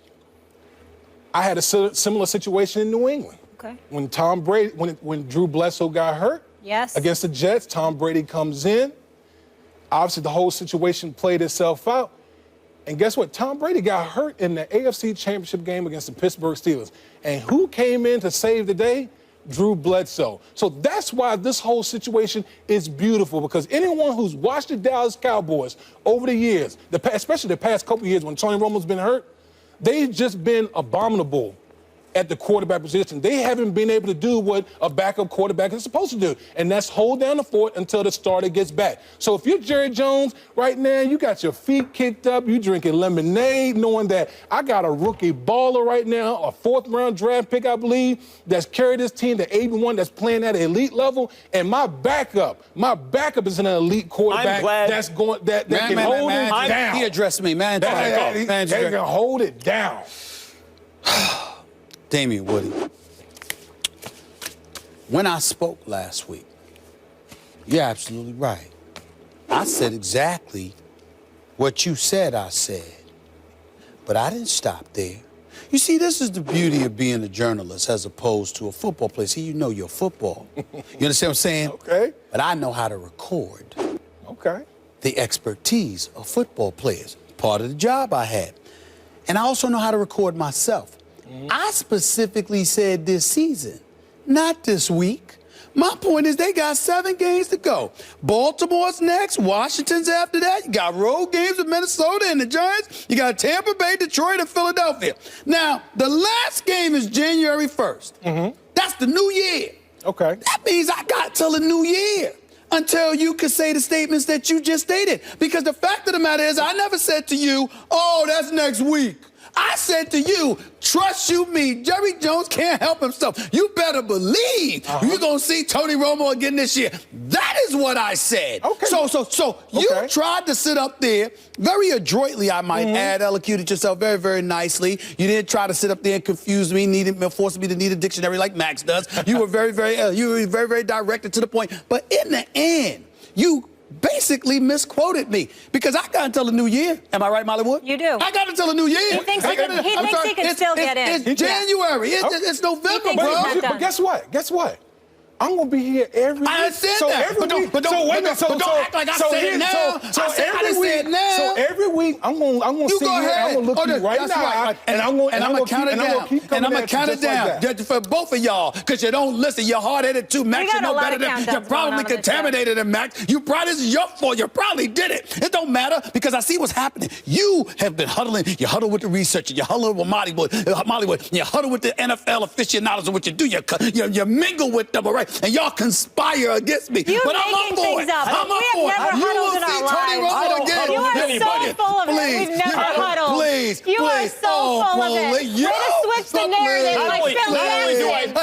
Speaker 15: I had a similar situation in New England.
Speaker 1: Okay.
Speaker 15: When Tom Brady, when Drew Bledsoe got hurt against the Jets, Tom Brady comes in. Obviously, the whole situation played itself out. And guess what? Tom Brady got hurt in the AFC Championship game against the Pittsburgh Steelers. And who came in to save the day? Drew Bledsoe. So that's why this whole situation is beautiful, because anyone who's watched the Dallas Cowboys over the years, especially the past couple of years when Tony Romo's been hurt, they've just been abominable at the quarterback position. They haven't been able to do what a backup quarterback is supposed to do, and that's hold down the fort until the starter gets back. So if you're Jerry Jones right now, you got your feet kicked up, you drinking lemonade, knowing that I got a rookie baller right now, a fourth-round draft pick, I believe, that's carried this team to 8-1, that's playing at an elite level, and my backup is an elite quarterback that's going that can hold it down.
Speaker 2: He addressed me, man.
Speaker 15: They can hold it down.
Speaker 2: Damian Woody, when I spoke last week, you're absolutely right. I said exactly what you said I said, but I didn't stop there. You see, this is the beauty of being a journalist as opposed to a football player. See, you know your football. You understand what I'm saying?
Speaker 15: Okay.
Speaker 2: But I know how to record.
Speaker 15: Okay.
Speaker 2: The expertise of football players, part of the job I had. And I also know how to record myself. I specifically said this season, not this week. My point is they got 7 games to go. Baltimore's next, Washington's after that. You got road games with Minnesota and the Giants. You got Tampa Bay, Detroit, and Philadelphia. Now, the last game is January 1st. That's the new year.
Speaker 15: Okay.
Speaker 2: That means I got till the new year until you could say the statements that you just stated. Because the fact of the matter is I never said to you, oh, that's next week. I said to you, trust you me, Jerry Jones can't help himself. You better believe you're going to see Tony Romo again this year. That is what I said. Okay. So you tried to sit up there very adroitly, I might add, elocuted yourself very, very nicely. You didn't try to sit up there and confuse me, force me to need a dictionary like Max does. You were very, very directed to the point. But in the end, you basically misquoted me because I got until the new year. Am I right, Molly Wood?
Speaker 1: You do.
Speaker 2: I got until the new year.
Speaker 1: He thinks he can still get in.
Speaker 2: It's January. It's November, bro.
Speaker 15: But guess what? I'm gonna be here every week.
Speaker 2: I said that. But don't act like I said it now.
Speaker 15: So every week I'm gonna sit here and I'm gonna look you right in the eye, and I'm gonna count it down.
Speaker 2: And I'm gonna count it down for both of y'all because you don't listen. You're hard-headed too, Max. You know better than you're probably contaminated, and Max. You probably this is your fault. You probably did it. It don't matter because I see what's happening. You have been huddling. You huddle with the researcher. You huddle with Molly Wood. You huddle with the NFL aficionados and what you do. You mingle with them, all right? And y'all conspire against me.
Speaker 1: You're
Speaker 2: but I'm up for it. I'm up for it. You will see Tony Romo again.
Speaker 1: You are so full of it. We've never huddled.
Speaker 2: Please.
Speaker 1: You are so full of it. Way to switch the narrative like Phil Jackson.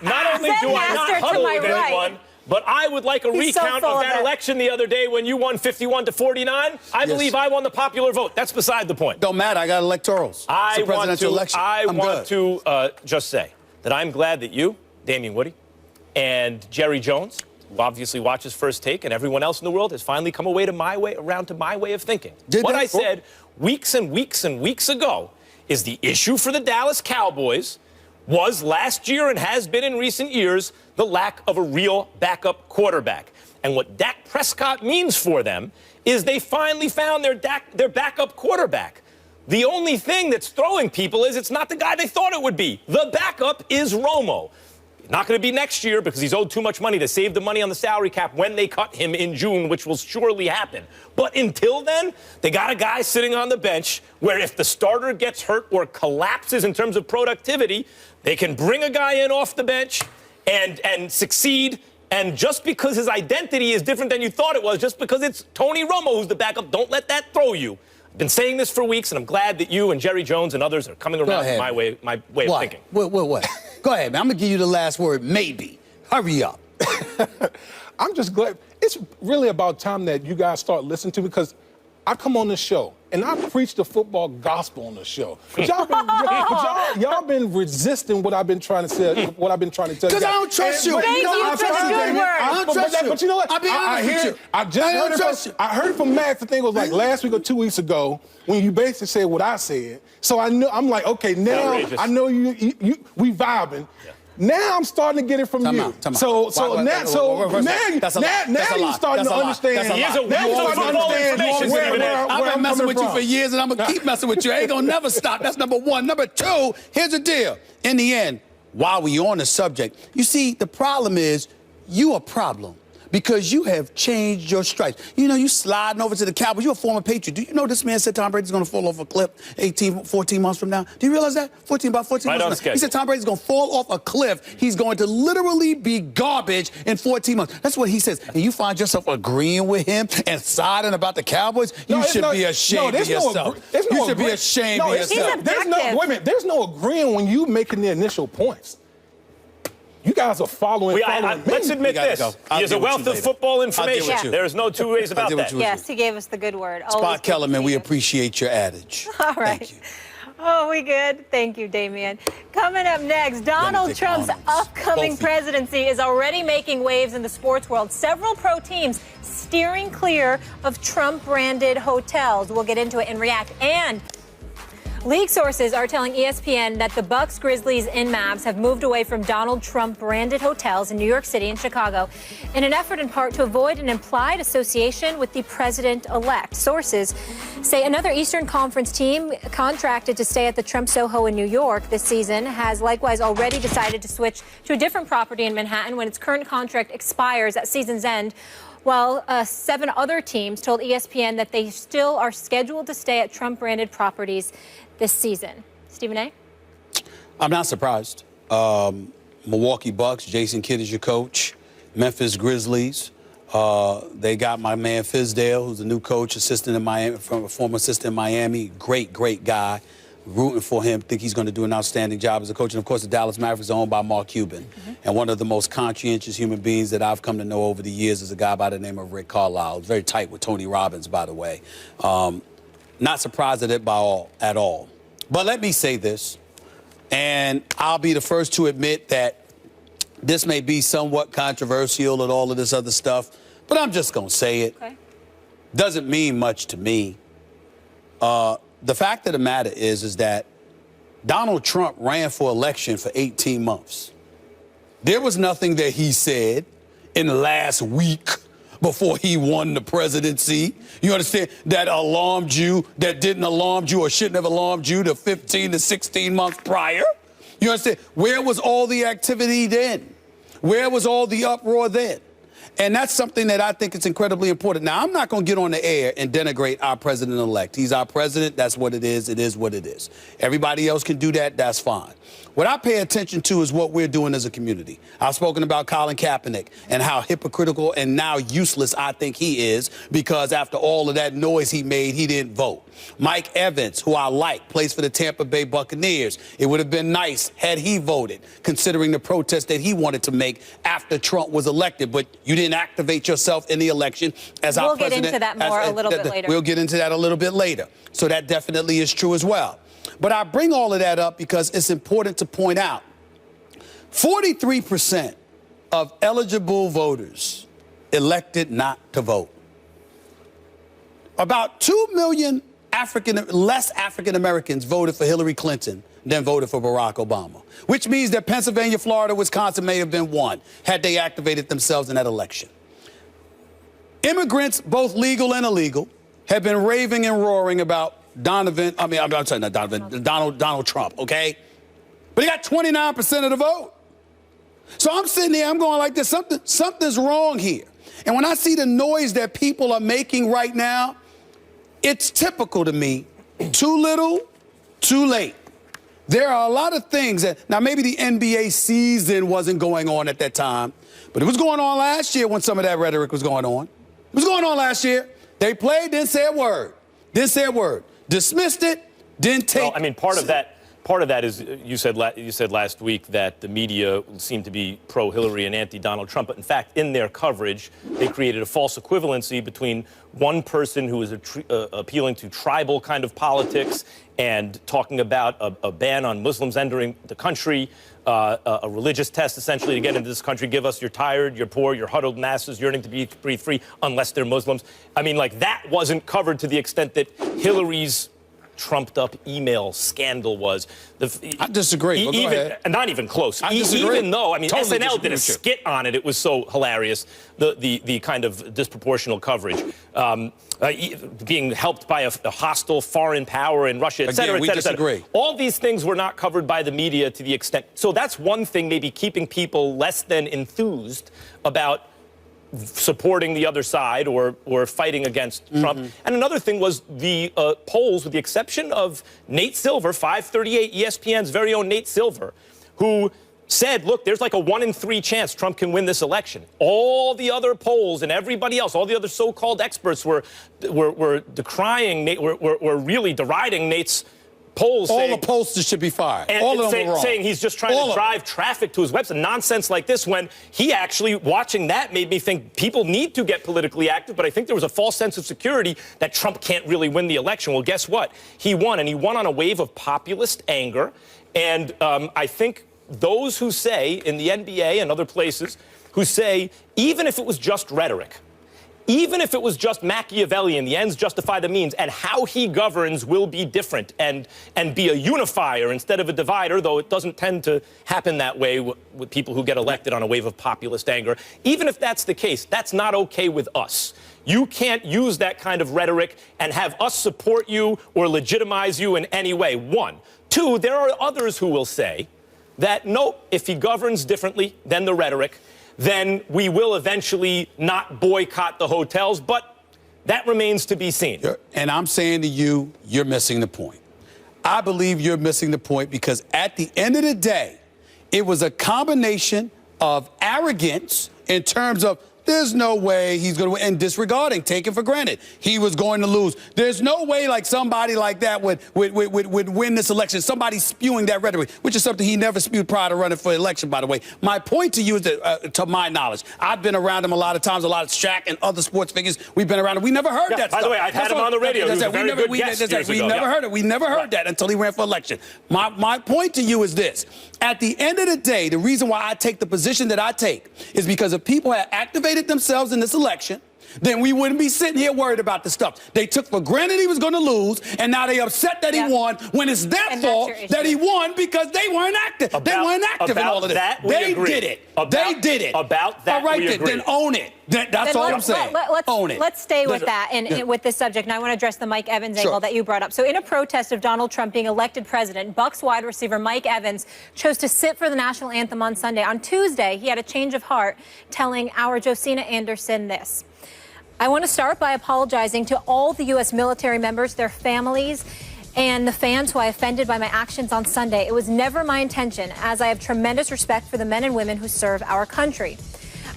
Speaker 3: Not only do I not huddle with anyone, but I would like a recount of that election the other day when you won 51-49. I believe I won the popular vote. That's beside the point.
Speaker 2: Don't matter. I got electorals.
Speaker 3: I want to just say that I'm glad that you, Damian Woody, and Jerry Jones, who obviously watches First Take, and everyone else in the world has finally come around to my way of thinking. What I said weeks and weeks and weeks ago is the issue for the Dallas Cowboys was last year and has been in recent years the lack of a real backup quarterback. And what Dak Prescott means for them is they finally found their backup quarterback. The only thing that's throwing people is it's not the guy they thought it would be. The backup is Romo. Not going to be next year because he's owed too much money to save the money on the salary cap when they cut him in June, which will surely happen. But until then, they got a guy sitting on the bench where if the starter gets hurt or collapses in terms of productivity, they can bring a guy in off the bench and succeed. And just because his identity is different than you thought it was, just because it's Tony Romo who's the backup, don't let that throw you. I've been saying this for weeks, and I'm glad that you and Jerry Jones and others are coming around to my way of thinking.
Speaker 2: What? Go ahead, man. I'm going to give you the last word, maybe. Hurry up.
Speaker 15: I'm just glad. It's really about time that you guys start listening to me, because I come on this show and I preach the football gospel on the show. But y'all been resisting what I've been trying to say, what I've been trying to tell you.
Speaker 2: Because I don't trust you.
Speaker 1: Thank you for the good word.
Speaker 2: I don't trust you.
Speaker 15: But you know what?
Speaker 2: I'll be honest with you.
Speaker 15: I heard from Max, I think it was like last week or 2 weeks ago, when you basically said what I said. So I'm like, okay, now I know we vibing. Yeah. Now I'm starting to get it from you. So now you're starting to understand.
Speaker 2: I've been messing with you for years, and I'm gonna keep messing with you. I ain't gonna never stop. That's number one. Number two, here's the deal. In the end, while we on the subject, you see, the problem is you a problem. Because you have changed your stripes. You know, you sliding over to the Cowboys. You're a former Patriot. Do you know this man said Tom Brady's going to fall off a cliff 14 months from now? Do you realize that? 14 months from now. He said Tom Brady's going to fall off a cliff. He's going to literally be garbage in 14 months. That's what he says. And you find yourself agreeing with him and siding about the Cowboys? You should be ashamed of yourself. You should be ashamed of yourself.
Speaker 15: There's no agreeing when you making the initial points. You guys are following.
Speaker 3: Let's admit this. He has a wealth of football information. There is no two ways about that.
Speaker 1: Yes, he gave us the good word.
Speaker 2: Spot Kellerman, we appreciate your adage.
Speaker 1: All right.
Speaker 2: Thank you.
Speaker 1: Oh, we good? Thank you, Damian. Coming up next, Donald Trump's upcoming presidency is already making waves in the sports world. Several pro teams steering clear of Trump-branded hotels. We'll get into it and react. And league sources are telling ESPN that the Bucks, Grizzlies, and Mavs have moved away from Donald Trump-branded hotels in New York City and Chicago in an effort in part to avoid an implied association with the president-elect. Sources say another Eastern Conference team contracted to stay at the Trump Soho in New York this season has likewise already decided to switch to a different property in Manhattan when its current contract expires at season's end. While 7 other teams told ESPN that they still are scheduled to stay at Trump-branded properties this season. Stephen A?
Speaker 2: I'm not surprised. Milwaukee Bucks, Jason Kidd is your coach. Memphis Grizzlies, they got my man Fizdale, who's the new coach, assistant in Miami, from a former assistant in Miami. Great guy. Rooting for him. Think he's going to do an outstanding job as a coach. And, of course, the Dallas Mavericks are owned by Mark Cuban. And one of the most conscientious human beings that I've come to know over the years is a guy by the name of Rick Carlisle. Very tight with Tony Robbins, by the way. Not surprised at it at all. But let me say this, and I'll be the first to admit that this may be somewhat controversial and all of this other stuff, but I'm just going to say it. Okay. Doesn't mean much to me. The fact of the matter is that Donald Trump ran for election for 18 months. There was nothing that he said in the last week before he won the presidency, you understand, that alarmed you, that didn't alarm you or shouldn't have alarmed you the 15 to 16 months prior. You understand? Where was all the activity then? Where was all the uproar then? And that's something that I think is incredibly important. Now, I'm not going to get on the air and denigrate our president-elect. He's our president. That's what it is. It is what it is. Everybody else can do that. That's fine. What I pay attention to is what we're doing as a community. I've spoken about Colin Kaepernick and how hypocritical and now useless I think he is because after all of that noise he made, he didn't vote. Mike Evans, who I like, plays for the Tampa Bay Buccaneers. It would have been nice had he voted, considering the protest that he wanted to make after Trump was elected. But you didn't activate yourself in the election as our president.
Speaker 1: We'll get into that more a little bit later.
Speaker 2: We'll get into that a little bit later. So that definitely is true as well. But I bring all of that up because it's important to point out 43% of eligible voters elected not to vote. About 2 million less African Americans voted for Hillary Clinton than voted for Barack Obama, which means that Pennsylvania, Florida, Wisconsin may have been won had they activated themselves in that election. Immigrants, both legal and illegal, have been raving and roaring about Donald Trump, okay? But he got 29% of the vote. So I'm sitting there, I'm going like this, something's wrong here. And when I see the noise that people are making right now, it's typical to me. Too little, too late. There are a lot of things that, now maybe the NBA season wasn't going on at that time, but it was going on last year when some of that rhetoric was going on. It was going on last year. They played, didn't say a word. Didn't say a word. Dismissed it, didn't take.
Speaker 3: Well, I mean, part of that is you said last week that the media seemed to be pro-Hillary and anti-Donald Trump. But in fact, in their coverage, they created a false equivalency between one person who was appealing to tribal kind of politics and talking about a ban on Muslims entering the country, a religious test essentially to get into this country. Give us you're tired, you're poor, you're huddled masses yearning to be breathe free unless they're Muslims. I mean, like, that wasn't covered to the extent that Hillary's trumped-up email scandal was.
Speaker 2: I disagree. Go ahead.
Speaker 3: Not even close.
Speaker 2: I disagree.
Speaker 3: Even though, I mean,
Speaker 2: Totally
Speaker 3: SNL did a skit on it. It was so hilarious, the kind of disproportional coverage. Being helped by a hostile foreign power in Russia, et cetera,
Speaker 2: Again,
Speaker 3: et cetera,
Speaker 2: we disagree.
Speaker 3: All these things were not covered by the media to the extent. So that's one thing, maybe keeping people less than enthused about supporting the other side or fighting against Trump. And another thing was the polls, with the exception of Nate Silver, 538, ESPN's very own Nate Silver, who said, look, there's like a 1 in 3 chance Trump can win this election. All the other polls and everybody else, all the other so-called experts were decrying Nate, were really deriding Nate's polls.
Speaker 2: All the pollsters should be fired.
Speaker 3: And
Speaker 2: all of them were wrong.
Speaker 3: Saying he's just trying to drive traffic to his website. Nonsense like this, when he actually, watching that made me think people need to get politically active, but I think there was a false sense of security that Trump can't really win the election. Well, guess what? He won, and he won on a wave of populist anger. And I think those who say, in the NBA and other places, who say, even if it was just rhetoric, even if it was just Machiavellian, the ends justify the means, and how he governs will be different and be a unifier instead of a divider, though it doesn't tend to happen that way with people who get elected on a wave of populist anger. Even if that's the case, that's not okay with us. You can't use that kind of rhetoric and have us support you or legitimize you in any way. 1. 2, there are others who will say that, no, if he governs differently than the rhetoric, then we will eventually not boycott the hotels, but that remains to be seen.
Speaker 2: And I'm saying to you, you're missing the point. I believe you're missing the point because at the end of the day, it was a combination of arrogance in terms of there's no way he's going to win, and disregarding, taking for granted he was going to lose. There's no way like somebody like that would win this election. Somebody spewing that rhetoric, which is something he never spewed prior to running for election, by the way. My point to you is that, to my knowledge, I've been around him a lot of times, a lot of Shaq and other sports figures. We've been around him. We never heard that stuff.
Speaker 3: By the way, I've had him on the radio. He was a very good guest years ago.
Speaker 2: We never heard it. We never heard that until he ran for election. My point to you is this. At the end of the day, the reason why I take the position that I take is because if people had activated themselves in this election, then we wouldn't be sitting here worried about the stuff. They took for granted he was going to lose, and now they upset that he won when it's their fault that he won because they weren't active. They weren't active in all of this. They did it. They did it.
Speaker 3: About that,
Speaker 2: all right, then own it. That's all I'm saying. Own it.
Speaker 1: Let's stay with that and with this subject. And I want to address the Mike Evans angle that you brought up. So in a protest of Donald Trump being elected president, Bucs wide receiver Mike Evans chose to sit for the national anthem on Sunday. On Tuesday, he had a change of heart, telling our Josina Anderson this. I want to start by apologizing to all the U.S. military members, their families, and the fans who I offended by my actions on Sunday. It was never my intention, as I have tremendous respect for the men and women who serve our country.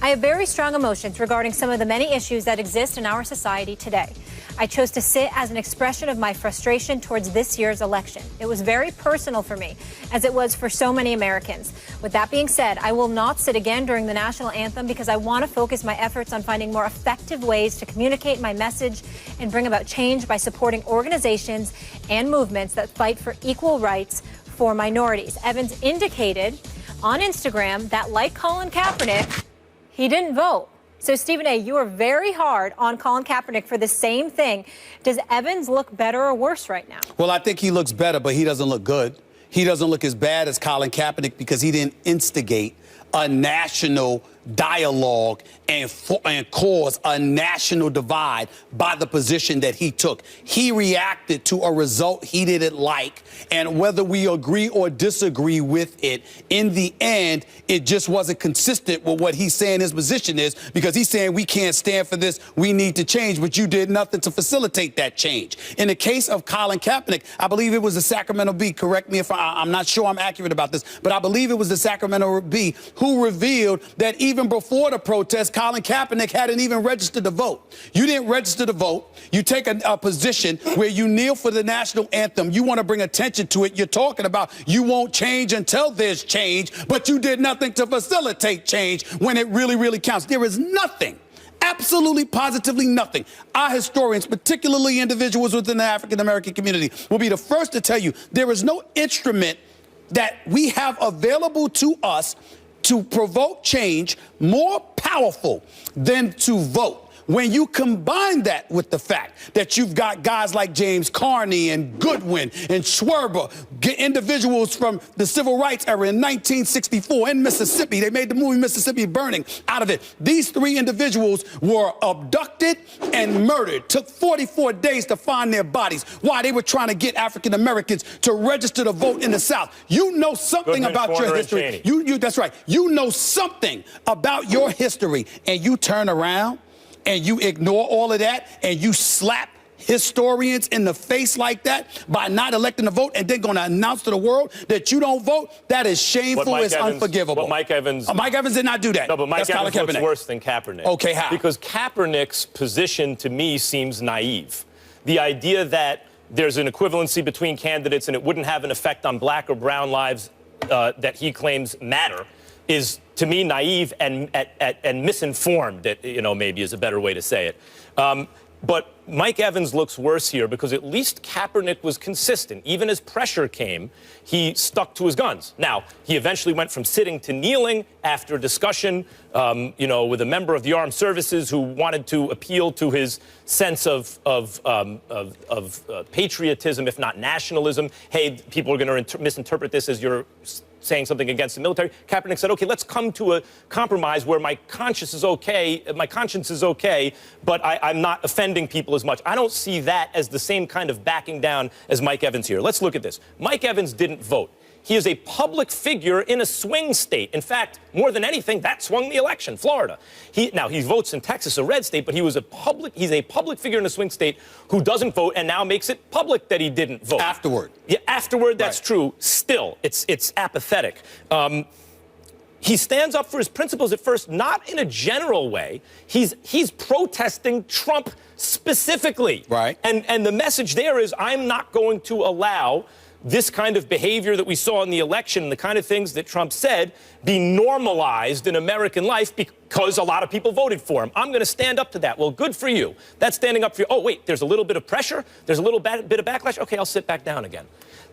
Speaker 1: I have very strong emotions regarding some of the many issues that exist in our society today. I chose to sit as an expression of my frustration towards this year's election. It was very personal for me, as it was for so many Americans. With that being said, I will not sit again during the national anthem because I want to focus my efforts on finding more effective ways to communicate my message and bring about change by supporting organizations and movements that fight for equal rights for minorities. Evans indicated on Instagram that, like Colin Kaepernick, he didn't vote. So, Stephen A., you are very hard on Colin Kaepernick for the same thing. Does Evans look better or worse right now?
Speaker 2: Well, I think he looks better, but he doesn't look good. He doesn't look as bad as Colin Kaepernick because he didn't instigate a national dialogue and cause a national divide by the position that he took. He reacted to a result he didn't like, and whether we agree or disagree with it, in the end, it just wasn't consistent with what he's saying his position is, because he's saying we can't stand for this, we need to change, but you did nothing to facilitate that change. In the case of Colin Kaepernick, I believe it was the Sacramento Bee, correct me if I'm not sure I'm accurate about this, but I believe it was the Sacramento Bee who revealed that even before the protest, Colin Kaepernick hadn't even registered to vote. You didn't register to vote. You take a position where you kneel for the national anthem. You want to bring attention to it. You're talking about you won't change until there's change, but you did nothing to facilitate change when it really, really counts. There is nothing, absolutely positively nothing. Our historians, particularly individuals within the African-American community, will be the first to tell you there is no instrument that we have available to us to provoke change more powerful than to vote. When you combine that with the fact that you've got guys like James Carney and Goodwin and Schwerber, individuals from the civil rights era in 1964 in Mississippi, they made the movie Mississippi Burning out of it. These three individuals were abducted and murdered. Took 44 days to find their bodies. Why? They were trying to get African Americans to register to vote in the South. You know something
Speaker 3: Goodman,
Speaker 2: about
Speaker 3: Warner,
Speaker 2: your history. That's right. You know something about your history, and you turn around and you ignore all of that, and you slap historians in the face like that by not electing to vote and then going to announce to the world that you don't vote. That is shameful. It's unforgivable.
Speaker 3: Mike Evans
Speaker 2: did not do that.
Speaker 3: No, but Mike
Speaker 2: That's
Speaker 3: Evans looks worse than Kaepernick.
Speaker 2: Okay, how?
Speaker 3: Because Kaepernick's position to me seems naive. The idea that there's an equivalency between candidates and it wouldn't have an effect on black or brown lives that he claims matter is, to me, naive and misinformed, maybe is a better way to say it. But Mike Evans looks worse here because at least Kaepernick was consistent. Even as pressure came, he stuck to his guns. Now, he eventually went from sitting to kneeling after a discussion, with a member of the armed services who wanted to appeal to his sense of patriotism, if not nationalism. Hey, people are going to misinterpret this as you're saying something against the military. Kaepernick said, okay, let's come to a compromise where my conscience is okay, but I'm not offending people as much. I don't see that as the same kind of backing down as Mike Evans here. Let's look at this. Mike Evans didn't vote. He is a public figure in a swing state. In fact, more than anything, that swung the election, Florida. Now, he votes in Texas, a red state, but he's a public figure in a swing state who doesn't vote and now makes it public that he didn't vote.
Speaker 2: Afterward.
Speaker 3: Yeah, afterward, that's true. Still, it's apathetic. He stands up for his principles at first, not in a general way. He's protesting Trump specifically.
Speaker 2: Right.
Speaker 3: And the message there is, I'm not going to allow this kind of behavior that we saw in the election and the kind of things that Trump said be normalized in American life because a lot of people voted for him. I'm going to stand up to that. Well, good for you. That's standing up for you. Oh, wait, there's a little bit of pressure. There's a little bit of backlash. Okay, I'll sit back down again.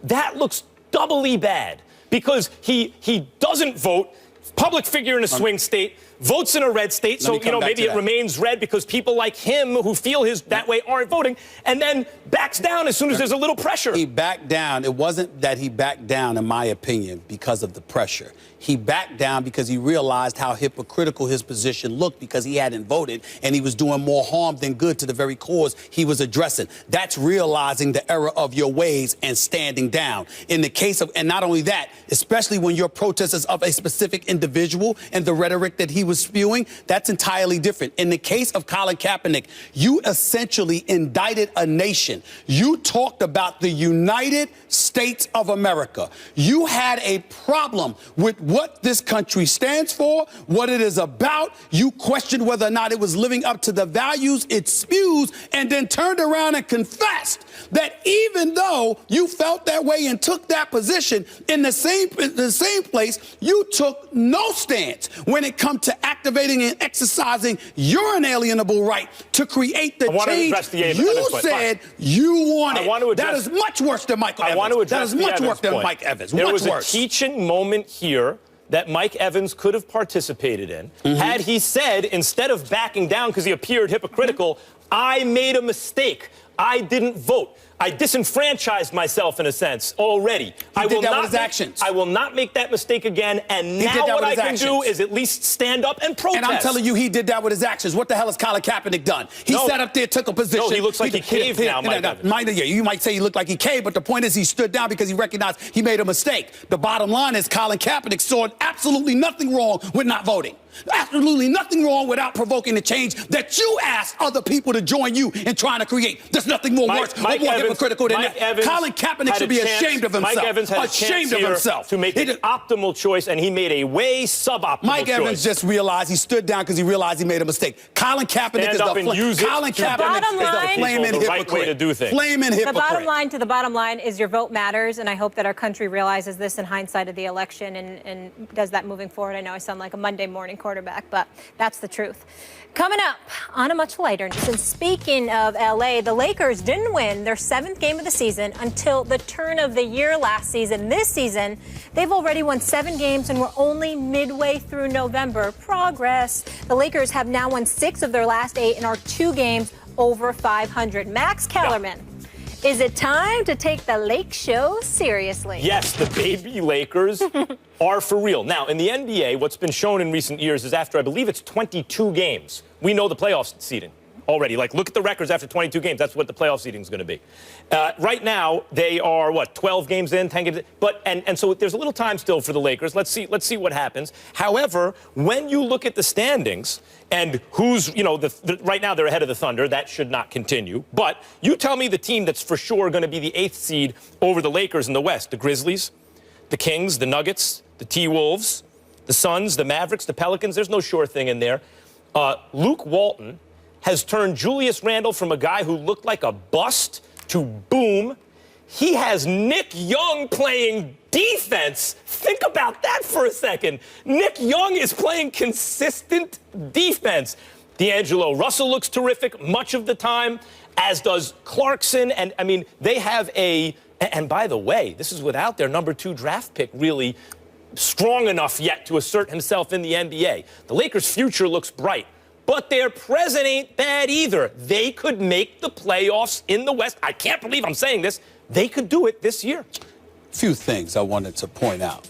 Speaker 3: That looks doubly bad because he doesn't vote. Public figure in a swing state, votes in a red state, so maybe it remains red because people like him who feel that way aren't voting, and then backs down as soon as there's a little pressure.
Speaker 2: He backed down. It wasn't that he backed down, in my opinion, because of the pressure. He backed down because he realized how hypocritical his position looked because he hadn't voted and he was doing more harm than good to the very cause he was addressing. That's realizing the error of your ways and standing down. In the case of, and not only that, especially when your protest is of a specific individual and the rhetoric that he was spewing, that's entirely different. In the case of Colin Kaepernick, you essentially indicted a nation. You talked about the United States of America. You had a problem with what this country stands for, what it is about. You questioned whether or not it was living up to the values it spews, and then turned around and confessed that even though you felt that way and took that position, in the same place, you took no stance when it comes to activating and exercising your inalienable right to create the change you said you wanted. That is much worse than Michael Evans.
Speaker 3: I want to address
Speaker 2: that is much worse than Mike Evans.
Speaker 3: There
Speaker 2: much
Speaker 3: was
Speaker 2: worse.
Speaker 3: A teaching moment here that Mike Evans could have participated in had he said, instead of backing down because he appeared hypocritical, I made a mistake. I didn't vote. I disenfranchised myself in a sense already.
Speaker 2: He did that with his actions.
Speaker 3: I will not make that mistake again. And now what I can do is at least stand up and protest.
Speaker 2: And I'm telling you, he did that with his actions. What the hell has Colin Kaepernick done? He sat up there, took a position.
Speaker 3: No, he looks like he caved now, Mike Evans.
Speaker 2: Yeah, you might say he looked like he caved, but the point is he stood down because he recognized he made a mistake. The bottom line is Colin Kaepernick saw absolutely nothing wrong with not voting. Absolutely nothing wrong without provoking the change that you asked other people to join you in trying to create. There's nothing more worse or more hypocritical than that. Colin Kaepernick should be ashamed of himself.
Speaker 3: Mike Evans had
Speaker 2: ashamed of himself
Speaker 3: to make an optimal choice, and he made a way suboptimal choice.
Speaker 2: Mike Evans just realized he stood down because he realized he made a mistake. Colin Kaepernick is the flaming hypocrite. Flaming hypocrite.
Speaker 1: The bottom line to the bottom line is your vote matters, and I hope that our country realizes this in hindsight of the election and does that moving forward. I know I sound like a Monday morning quarterback, but that's the truth. Coming up on a much lighter note, since speaking of LA, the Lakers didn't win their 7th game of the season until the turn of the year last season. This season, they've already won 7 games and we're only midway through November. Progress. The Lakers have now won 6 of their last 8 and are 2 games over 500. Max Kellerman. Yeah. Is it time to take the Lake Show seriously?
Speaker 3: Yes, the baby Lakers are for real. Now, in the NBA, what's been shown in recent years is after, I believe it's 22 games, we know the playoff seeding already. Like, look at the records after 22 games. That's what the playoff seeding is going to be. Right now, they are, 12 games in, 10 games in? But, and so there's a little time still for the Lakers. Let's see what happens. However, when you look at the standings and who's, right now they're ahead of the Thunder. That should not continue. But you tell me the team that's for sure going to be the 8th seed over the Lakers in the West. The Grizzlies, the Kings, the Nuggets, the T-Wolves, the Suns, the Mavericks, the Pelicans. There's no sure thing in there. Luke Walton has turned Julius Randle from a guy who looked like a bust to boom. He has Nick Young playing defense. Think about that for a second. Nick Young is playing consistent defense. D'Angelo Russell looks terrific much of the time, as does Clarkson. And, I mean, they have and by the way, this is without their number 2 draft pick really strong enough yet to assert himself in the NBA. The Lakers' future looks bright. But their present ain't bad either. They could make the playoffs in the West. I can't believe I'm saying this. They could do it this year.
Speaker 2: A few things I wanted to point out.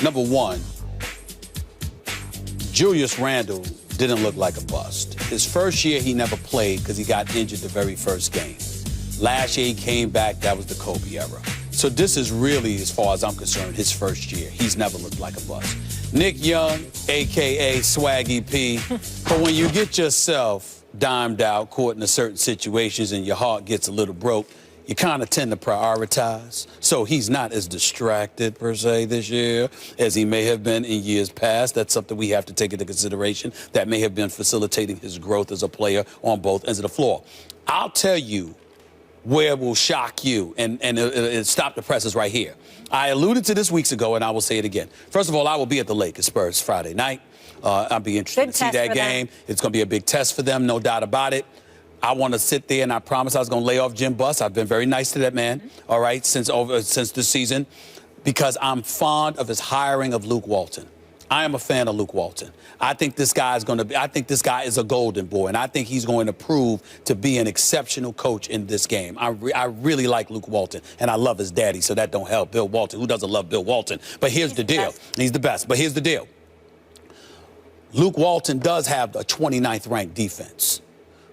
Speaker 2: Number one, Julius Randle didn't look like a bust. His first year, he never played because he got injured the very first game. Last year, he came back. That was the Kobe era. So this is really, as far as I'm concerned, his first year. He's never looked like a bust. Nick Young, a.k.a. Swaggy P. But when you get yourself dimed out, caught in certain situations, and your heart gets a little broke, you kind of tend to prioritize. So he's not as distracted, per se, this year as he may have been in years past. That's something we have to take into consideration. That may have been facilitating his growth as a player on both ends of the floor. I'll tell you where will shock you, and stop the presses right here. I alluded to this weeks ago, and I will say it again. First of all, I will be at the Lakers Spurs Friday night. I'll be interested to see that game. It's going to be a big test for them, no doubt about it. I want to sit there, and I promised I was going to lay off Jim Buss. I've been very nice to that man, all right, since this season, because I'm fond of his hiring of Luke Walton. I am a fan of Luke Walton. I think this guy is a golden boy, and I think he's going to prove to be an exceptional coach in this game. I really like Luke Walton, and I love his daddy, so that don't help. Bill Walton. Who doesn't love Bill Walton? But here's the deal. He's the best. But here's the deal. Luke Walton does have a 29th ranked defense,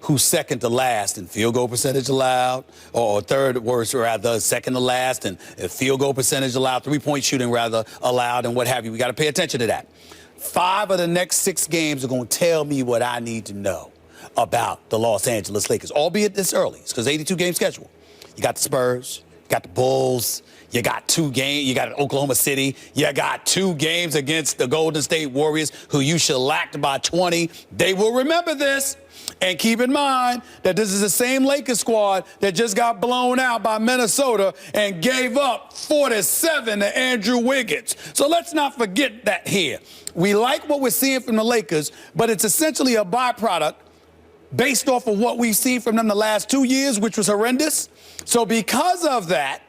Speaker 2: who's second to last in field goal percentage allowed, or third worst, rather, second to last in field goal percentage allowed, three-point shooting rather allowed, and what have you. We got to pay attention to that. 5 of the next 6 games are going to tell me what I need to know about the Los Angeles Lakers, albeit this early. It's because 82-game schedule. You got the Spurs, you got the Bulls, you got 2 games, you got Oklahoma City, you got 2 games against the Golden State Warriors, who you shellacked by 20. They will remember this. And keep in mind that this is the same Lakers squad that just got blown out by Minnesota and gave up 47 to Andrew Wiggins. So let's not forget that here. We like what we're seeing from the Lakers, but it's essentially a byproduct based off of what we've seen from them the last 2 years, which was horrendous. So because of that,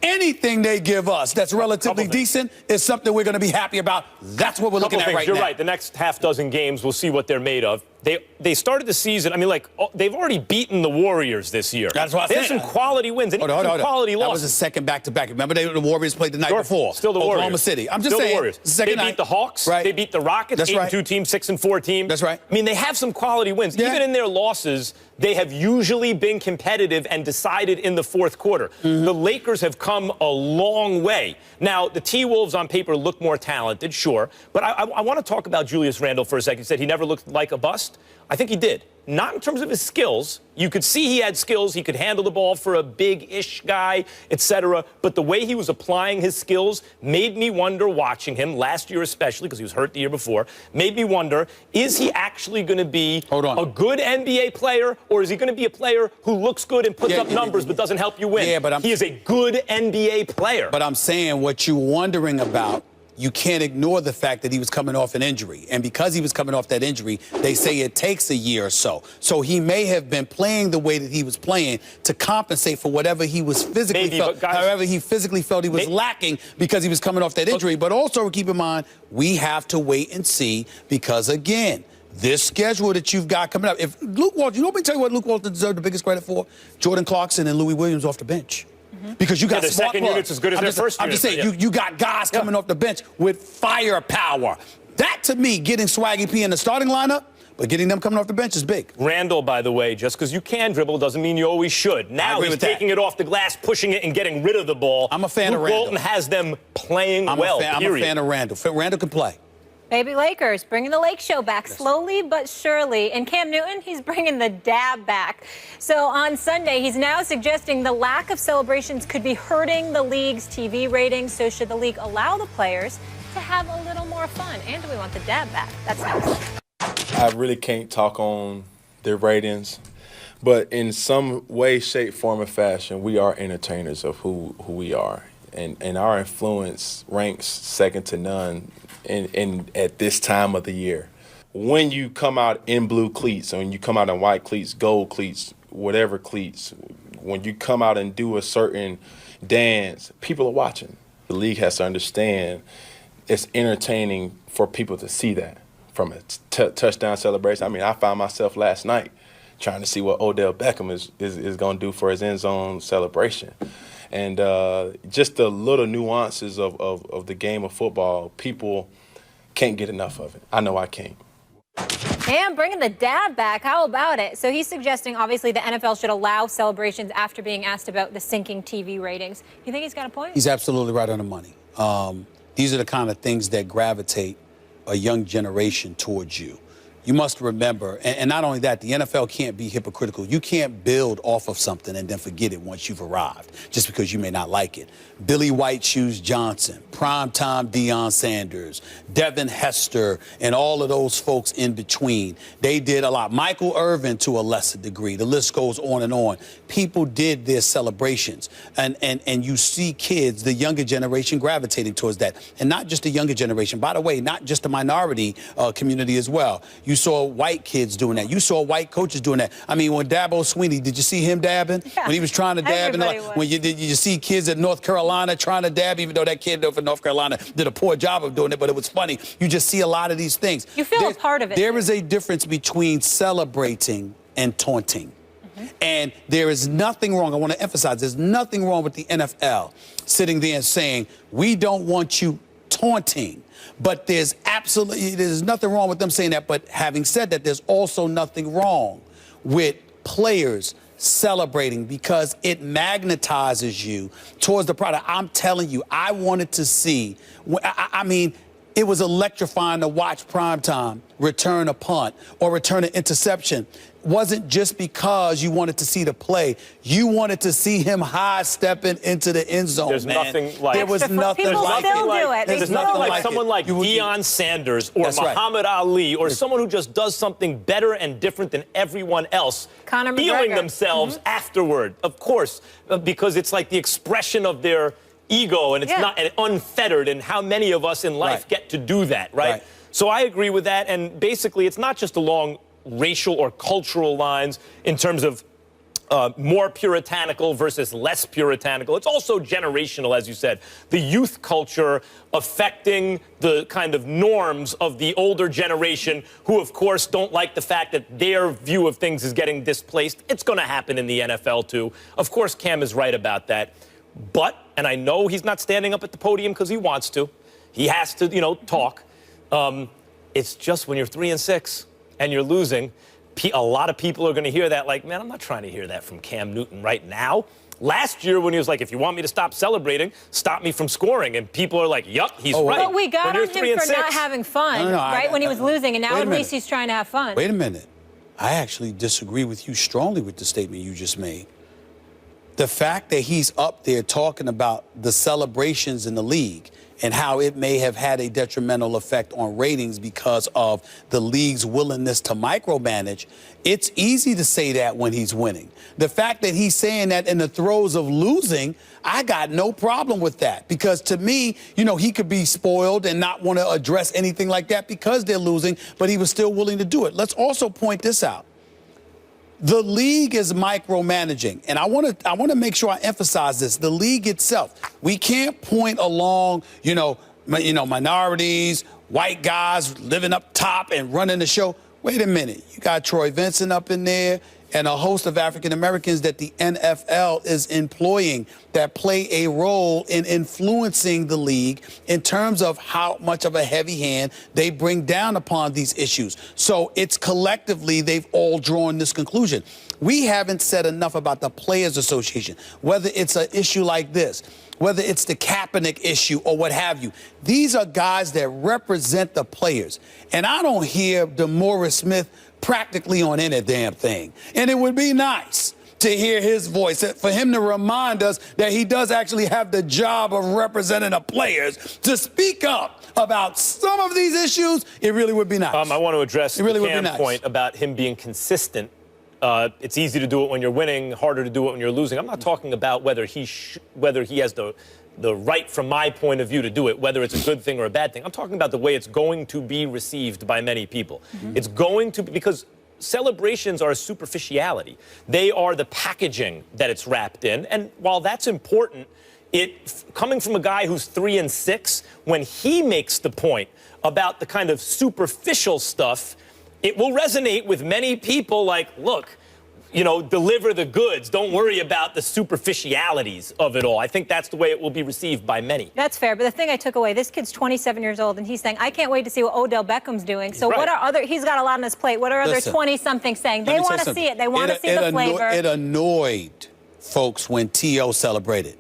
Speaker 2: anything they give us that's relatively decent is something we're going to be happy about. That's what we're looking at right now.
Speaker 3: You're right. The next half dozen games, we'll see what they're made of. They started the season, I mean, like, they've already beaten the Warriors this year.
Speaker 2: That's what I said.
Speaker 3: There's some quality wins and some quality losses.
Speaker 2: That was the second back-to-back. Remember the Warriors played the night before?
Speaker 3: Still the Warriors.
Speaker 2: Oklahoma City. I'm just
Speaker 3: Still
Speaker 2: saying.
Speaker 3: The Warriors. They beat the Hawks.
Speaker 2: Right.
Speaker 3: They beat the Rockets.
Speaker 2: That's
Speaker 3: 8-2 team, 6-4 team.
Speaker 2: That's right.
Speaker 3: I mean, they have some quality wins.
Speaker 2: Yeah.
Speaker 3: Even in their losses, they have usually been competitive and decided in the fourth quarter.
Speaker 2: Mm-hmm.
Speaker 3: The Lakers have come a long way. Now, the T-Wolves on paper look more talented, sure. But I want to talk about Julius Randle for a second. He said he never looked like a bust. I think he did. Not in terms of his skills. You could see he had skills. He could handle the ball for a big-ish guy, etc. But the way he was applying his skills made me wonder, watching him last year especially, because he was hurt the year before, made me wonder, is he actually going to be a good NBA player, or is he going to be a player who looks good and puts up numbers but doesn't help you win?
Speaker 2: Yeah, but
Speaker 3: he is a good NBA player.
Speaker 2: But I'm saying what you're wondering about, you can't ignore the fact that he was coming off an injury. And because he was coming off that injury, they say it takes a year or so. So he may have been playing the way that he was playing to compensate for whatever he was physically however he physically felt he was lacking because he was coming off that injury. But also keep in mind, we have to wait and see because, again, this schedule that you've got coming up, if Luke Walton, you know, let me tell you what Luke Walton deserved the biggest credit for? Jordan Clarkson and Louis Williams off the bench. Because you got
Speaker 3: the
Speaker 2: smart
Speaker 3: second unit's as good as their first unit.
Speaker 2: I'm just saying, you got guys coming off the bench with firepower. That, to me, getting Swaggy P in the starting lineup, but getting them coming off the bench is big.
Speaker 3: Randall, by the way, just because you can dribble doesn't mean you always should. Now he's taking it off the glass, pushing it, and getting rid of the ball.
Speaker 2: I'm a fan of Randall.
Speaker 3: Walton has them playing well,
Speaker 2: I'm a fan of Randall. Randall can play.
Speaker 1: Baby Lakers bringing the Lake Show back slowly but surely. And Cam Newton, he's bringing the dab back. So on Sunday, he's now suggesting the lack of celebrations could be hurting the league's TV ratings. So should the league allow the players to have a little more fun? And do we want the dab back? That's next.
Speaker 16: I really can't talk on the ratings, but in some way, shape, form, or fashion, we are entertainers of who we are. And our influence ranks second to none in at this time of the year. When you come out in blue cleats, or when you come out in white cleats, gold cleats, whatever cleats, when you come out and do a certain dance, people are watching. The league has to understand it's entertaining for people to see that. From a touchdown celebration, I mean, I found myself last night trying to see what Odell Beckham is going to do for his end zone celebration. And just the little nuances of the game of football, people can't get enough of it. I know I can't.
Speaker 1: And bringing the dab back, how about it? So he's suggesting, obviously, the NFL should allow celebrations after being asked about the sinking TV ratings. You think he's got a point?
Speaker 2: He's absolutely right on the money. These are the kind of things that gravitate a young generation towards you. You must remember, and not only that, the NFL can't be hypocritical. You can't build off of something and then forget it once you've arrived, just because you may not like it. Billy White Shoes Johnson, primetime Deion Sanders, Devin Hester, and all of those folks in between. They did a lot. Michael Irvin to a lesser degree. The list goes on and on. People did their celebrations. And you see kids, the younger generation, gravitating towards that. And not just the younger generation. By the way, not just the minority community as well. You saw white kids doing that. You saw white coaches doing that. I mean, when Dabo Sweeney, did you see him dabbing? Yeah. When he was trying to dab? When you see kids at North Carolina trying to dab, even though that kid from North Carolina did a poor job of doing it, but it was funny. You just see a lot of these things.
Speaker 1: You feel a part of it.
Speaker 2: There is a difference between celebrating and taunting. And there is nothing wrong, I want to emphasize, there's nothing wrong with the NFL sitting there and saying, we don't want you taunting. But there's nothing wrong with them saying that. But having said that, there's also nothing wrong with players celebrating because it magnetizes you towards the product. I'm telling you, I wanted to see, I mean, it was electrifying to watch Primetime return a punt or return an interception. Wasn't just because you wanted to see the play. You wanted to see him high-stepping into the end zone,
Speaker 3: There's
Speaker 2: man.
Speaker 3: nothing like
Speaker 2: There was nothing like it.
Speaker 3: There's nothing like someone like Deion Sanders or Muhammad Ali or someone who just does something better and different than everyone else, feeling themselves afterward, of course, because it's like the expression of their ego, and it's not unfettered, and how many of us in life get to do that, right? So I agree with that, and basically it's not just along racial or cultural lines in terms of more puritanical versus less puritanical. It's also generational, as you said. The youth culture affecting the kind of norms of the older generation who, of course, don't like the fact that their view of things is getting displaced. It's going to happen in the NFL, too. Of course, Cam is right about that. But, and I know he's not standing up at the podium because he wants to. He has to, talk. It's just when you're 3-6 and you're losing, a lot of people are going to hear that like, man, I'm not trying to hear that from Cam Newton right now. Last year when he was like, if you want me to stop celebrating, stop me from scoring. And people are like, yup, he's right.
Speaker 1: But we got on him for not having fun, right, when he was losing. And now at least he's trying to have fun.
Speaker 2: Wait a minute. I actually disagree with you strongly with the statement you just made. The fact that he's up there talking about the celebrations in the league and how it may have had a detrimental effect on ratings because of the league's willingness to micromanage, it's easy to say that when he's winning. The fact that he's saying that in the throes of losing, I got no problem with that. Because to me, he could be spoiled and not want to address anything like that because they're losing, but he was still willing to do it. Let's also point this out. The league is micromanaging, and I want to make sure I emphasize this. The league itself, we can't point along, minorities, white guys living up top and running the show. Wait a minute, you got Troy Vincent up in there and a host of African Americans that the NFL is employing that play a role in influencing the league in terms of how much of a heavy hand they bring down upon these issues. So it's collectively they've all drawn this conclusion. We haven't said enough about the Players Association, whether it's an issue like this, whether it's the Kaepernick issue or what have you. These are guys that represent the players. And I don't hear DeMaurice Smith practically on any damn thing. And it would be nice to hear his voice, for him to remind us that he does actually have the job of representing the players to speak up about some of these issues. It really would be nice.
Speaker 3: I want to address the Cam point about him being consistent. It's easy to do it when you're winning, harder to do it when you're losing. I'm not talking about whether he has the right, from my point of view, to do it, whether it's a good thing or a bad thing. I'm talking about the way it's going to be received by many people. It's going to be, because celebrations are a superficiality. They are the packaging that it's wrapped in. And while that's important, coming from a guy who's 3-6, when he makes the point about the kind of superficial stuff, it will resonate with many people like, look, deliver the goods. Don't worry about the superficialities of it all. I think that's the way it will be received by many.
Speaker 1: That's fair. But the thing I took away, this kid's 27 years old, and he's saying, I can't wait to see what Odell Beckham's doing. So he's got a lot on his plate. What are other 20-somethings saying? They want to see it. They want to see the flavor.
Speaker 2: It annoyed folks when T.O. celebrated.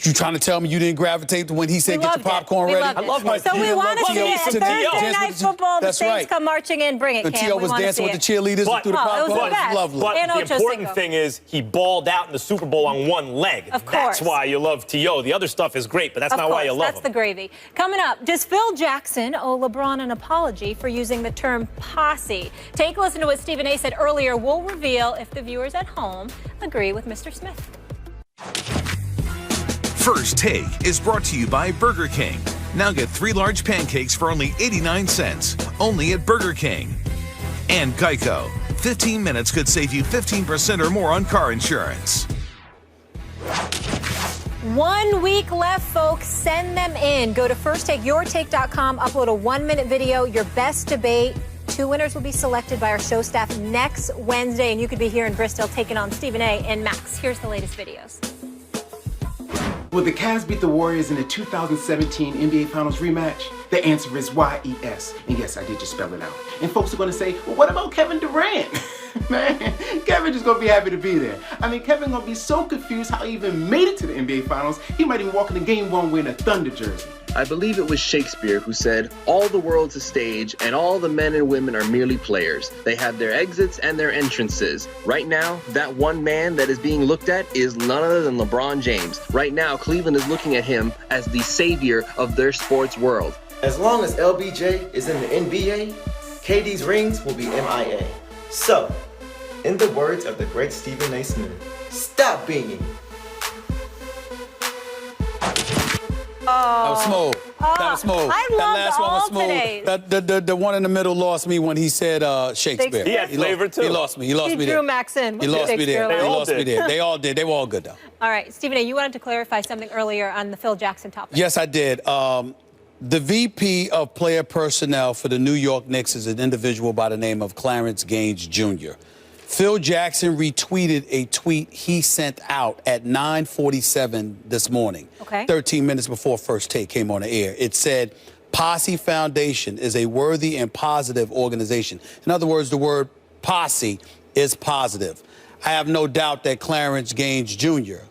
Speaker 2: You trying to tell me you didn't gravitate when he said, get your popcorn ready?
Speaker 3: I love my
Speaker 1: So we want to see it. Thursday night football, the Saints come marching in. Bring it, Cam.
Speaker 2: And T.O. was dancing with the cheerleaders through the popcorn.
Speaker 1: It was the best.
Speaker 2: Lovely.
Speaker 3: But the important thing is he balled out in the Super Bowl on one leg.
Speaker 1: Of course.
Speaker 3: That's why you love T.O. The other stuff is great, but that's not why you love him.
Speaker 1: That's the gravy. Coming up, does Phil Jackson owe LeBron an apology for using the term posse? Take a listen to what Stephen A. said earlier. We'll reveal if the viewers at home agree with Mr. Smith.
Speaker 7: First Take is brought to you by Burger King. Now get 3 large pancakes for only 89 cents, only at Burger King. And Geico. 15 minutes could save you 15% or more on car insurance.
Speaker 1: 1 week left, folks. Send them in. Go to firstTakeYourTake.com, upload a 1-minute video, your best debate. 2 winners will be selected by our show staff next Wednesday, and you could be here in Bristol taking on Stephen A. and Max. Here's the latest videos.
Speaker 17: Will the Cavs beat the Warriors in the 2017 NBA Finals rematch? The answer is YES. And yes, I did just spell it out. And folks are going to say, well, what about Kevin Durant? Man, Kevin just going to be happy to be there. I mean, Kevin going to be so confused how he even made it to the NBA Finals, he might even walk into Game 1 wearing a Thunder jersey.
Speaker 18: I believe it was Shakespeare who said, all the world's a stage and all the men and women are merely players. They have their exits and their entrances. Right now, that one man that is being looked at is none other than LeBron James. Right now, Cleveland is looking at him as the savior of their sports world.
Speaker 19: As long as LBJ is in the NBA, KD's rings will be MIA. So, in the words of the great Stephen A. Smith, stop being.
Speaker 2: Oh, smooth. That was smooth.
Speaker 1: I
Speaker 2: that
Speaker 1: love
Speaker 2: last
Speaker 1: the
Speaker 2: one was smooth.
Speaker 1: alternates.
Speaker 2: The one in the middle lost me when he said Shakespeare.
Speaker 3: He had flavor, too.
Speaker 2: He lost me. He lost
Speaker 1: He
Speaker 2: me
Speaker 1: drew
Speaker 2: there.
Speaker 1: Max in.
Speaker 2: He lost me there.
Speaker 3: They
Speaker 2: He
Speaker 3: all
Speaker 2: lost me
Speaker 3: did.
Speaker 2: there. They all did. They were all good, though.
Speaker 1: All right, Stephen A., you wanted to clarify something earlier on the Phil Jackson topic.
Speaker 2: Yes, I did. The VP of player personnel for the New York Knicks is an individual by the name of Clarence Gaines Jr. Phil Jackson retweeted a tweet he sent out at 9:47 this morning, 13 minutes before First Take came on the air. It said, Posse Foundation is a worthy and positive organization. In other words, the word posse is positive. I have no doubt that Clarence Gaines Jr.,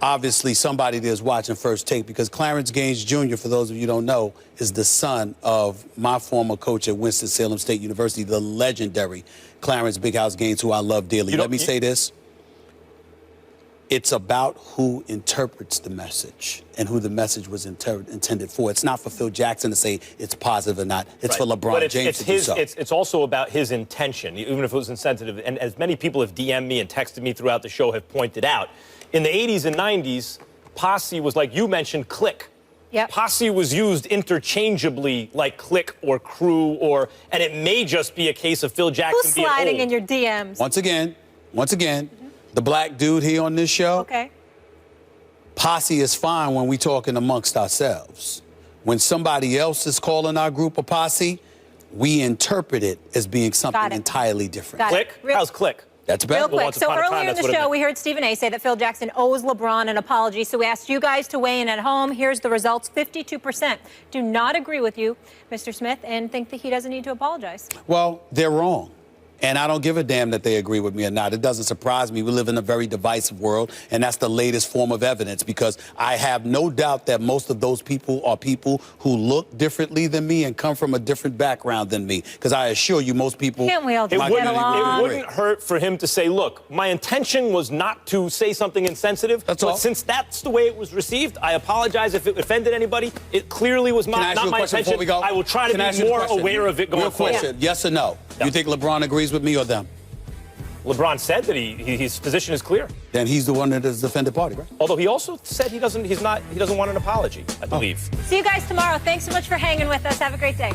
Speaker 2: obviously somebody that's watching First Take, because Clarence Gaines Jr., for those of you who don't know, is the son of my former coach at Winston-Salem State University, the legendary Clarence Big House Gaines, who I love dearly. Let me say this. It's about who interprets the message and who the message was intended for. It's not for Phil Jackson to say it's positive or not. It's for LeBron James to do so.
Speaker 3: It's also about his intention, even if it was insensitive. And as many people have DM'd me and texted me throughout the show have pointed out, in the 80s and 90s, posse was, like you mentioned, clique.
Speaker 1: Yep.
Speaker 3: Posse was used interchangeably like clique or crew, and it may just be a case of Phil Jackson
Speaker 1: Who's
Speaker 3: being
Speaker 1: sliding
Speaker 3: old.
Speaker 1: in your DMs?
Speaker 2: Once again, the black dude here on this show, posse is fine when we talking amongst ourselves. When somebody else is calling our group a posse, we interpret it as being something entirely different.
Speaker 3: Clique? How's clique?
Speaker 2: That's better.
Speaker 1: Real quick, so earlier in the show, we heard Stephen A. say that Phil Jackson owes LeBron an apology, so we asked you guys to weigh in at home. Here's the results. 52% do not agree with you, Mr. Smith, and think that he doesn't need to apologize.
Speaker 2: Well, they're wrong. And I don't give a damn that they agree with me or not. It doesn't surprise me. We live in a very divisive world, and that's the latest form of evidence, because I have no doubt that most of those people are people who look differently than me and come from a different background than me. Because I assure you, most people...
Speaker 1: Can't we all just get along?
Speaker 3: It wouldn't hurt for him to say, look, my intention was not to say something insensitive.
Speaker 2: That's
Speaker 3: but
Speaker 2: all.
Speaker 3: Since that's the way it was received, I apologize if it offended anybody. It clearly was not my intention. I will try to be more aware of it going forward.
Speaker 2: Question, yes or no? You think LeBron agrees with me or them?
Speaker 3: LeBron said that his position is clear.
Speaker 2: Then he's the one that is the offended party, right?
Speaker 3: Although he also said he doesn't want an apology, I believe.
Speaker 1: See you guys tomorrow. Thanks so much for hanging with us. Have a great day.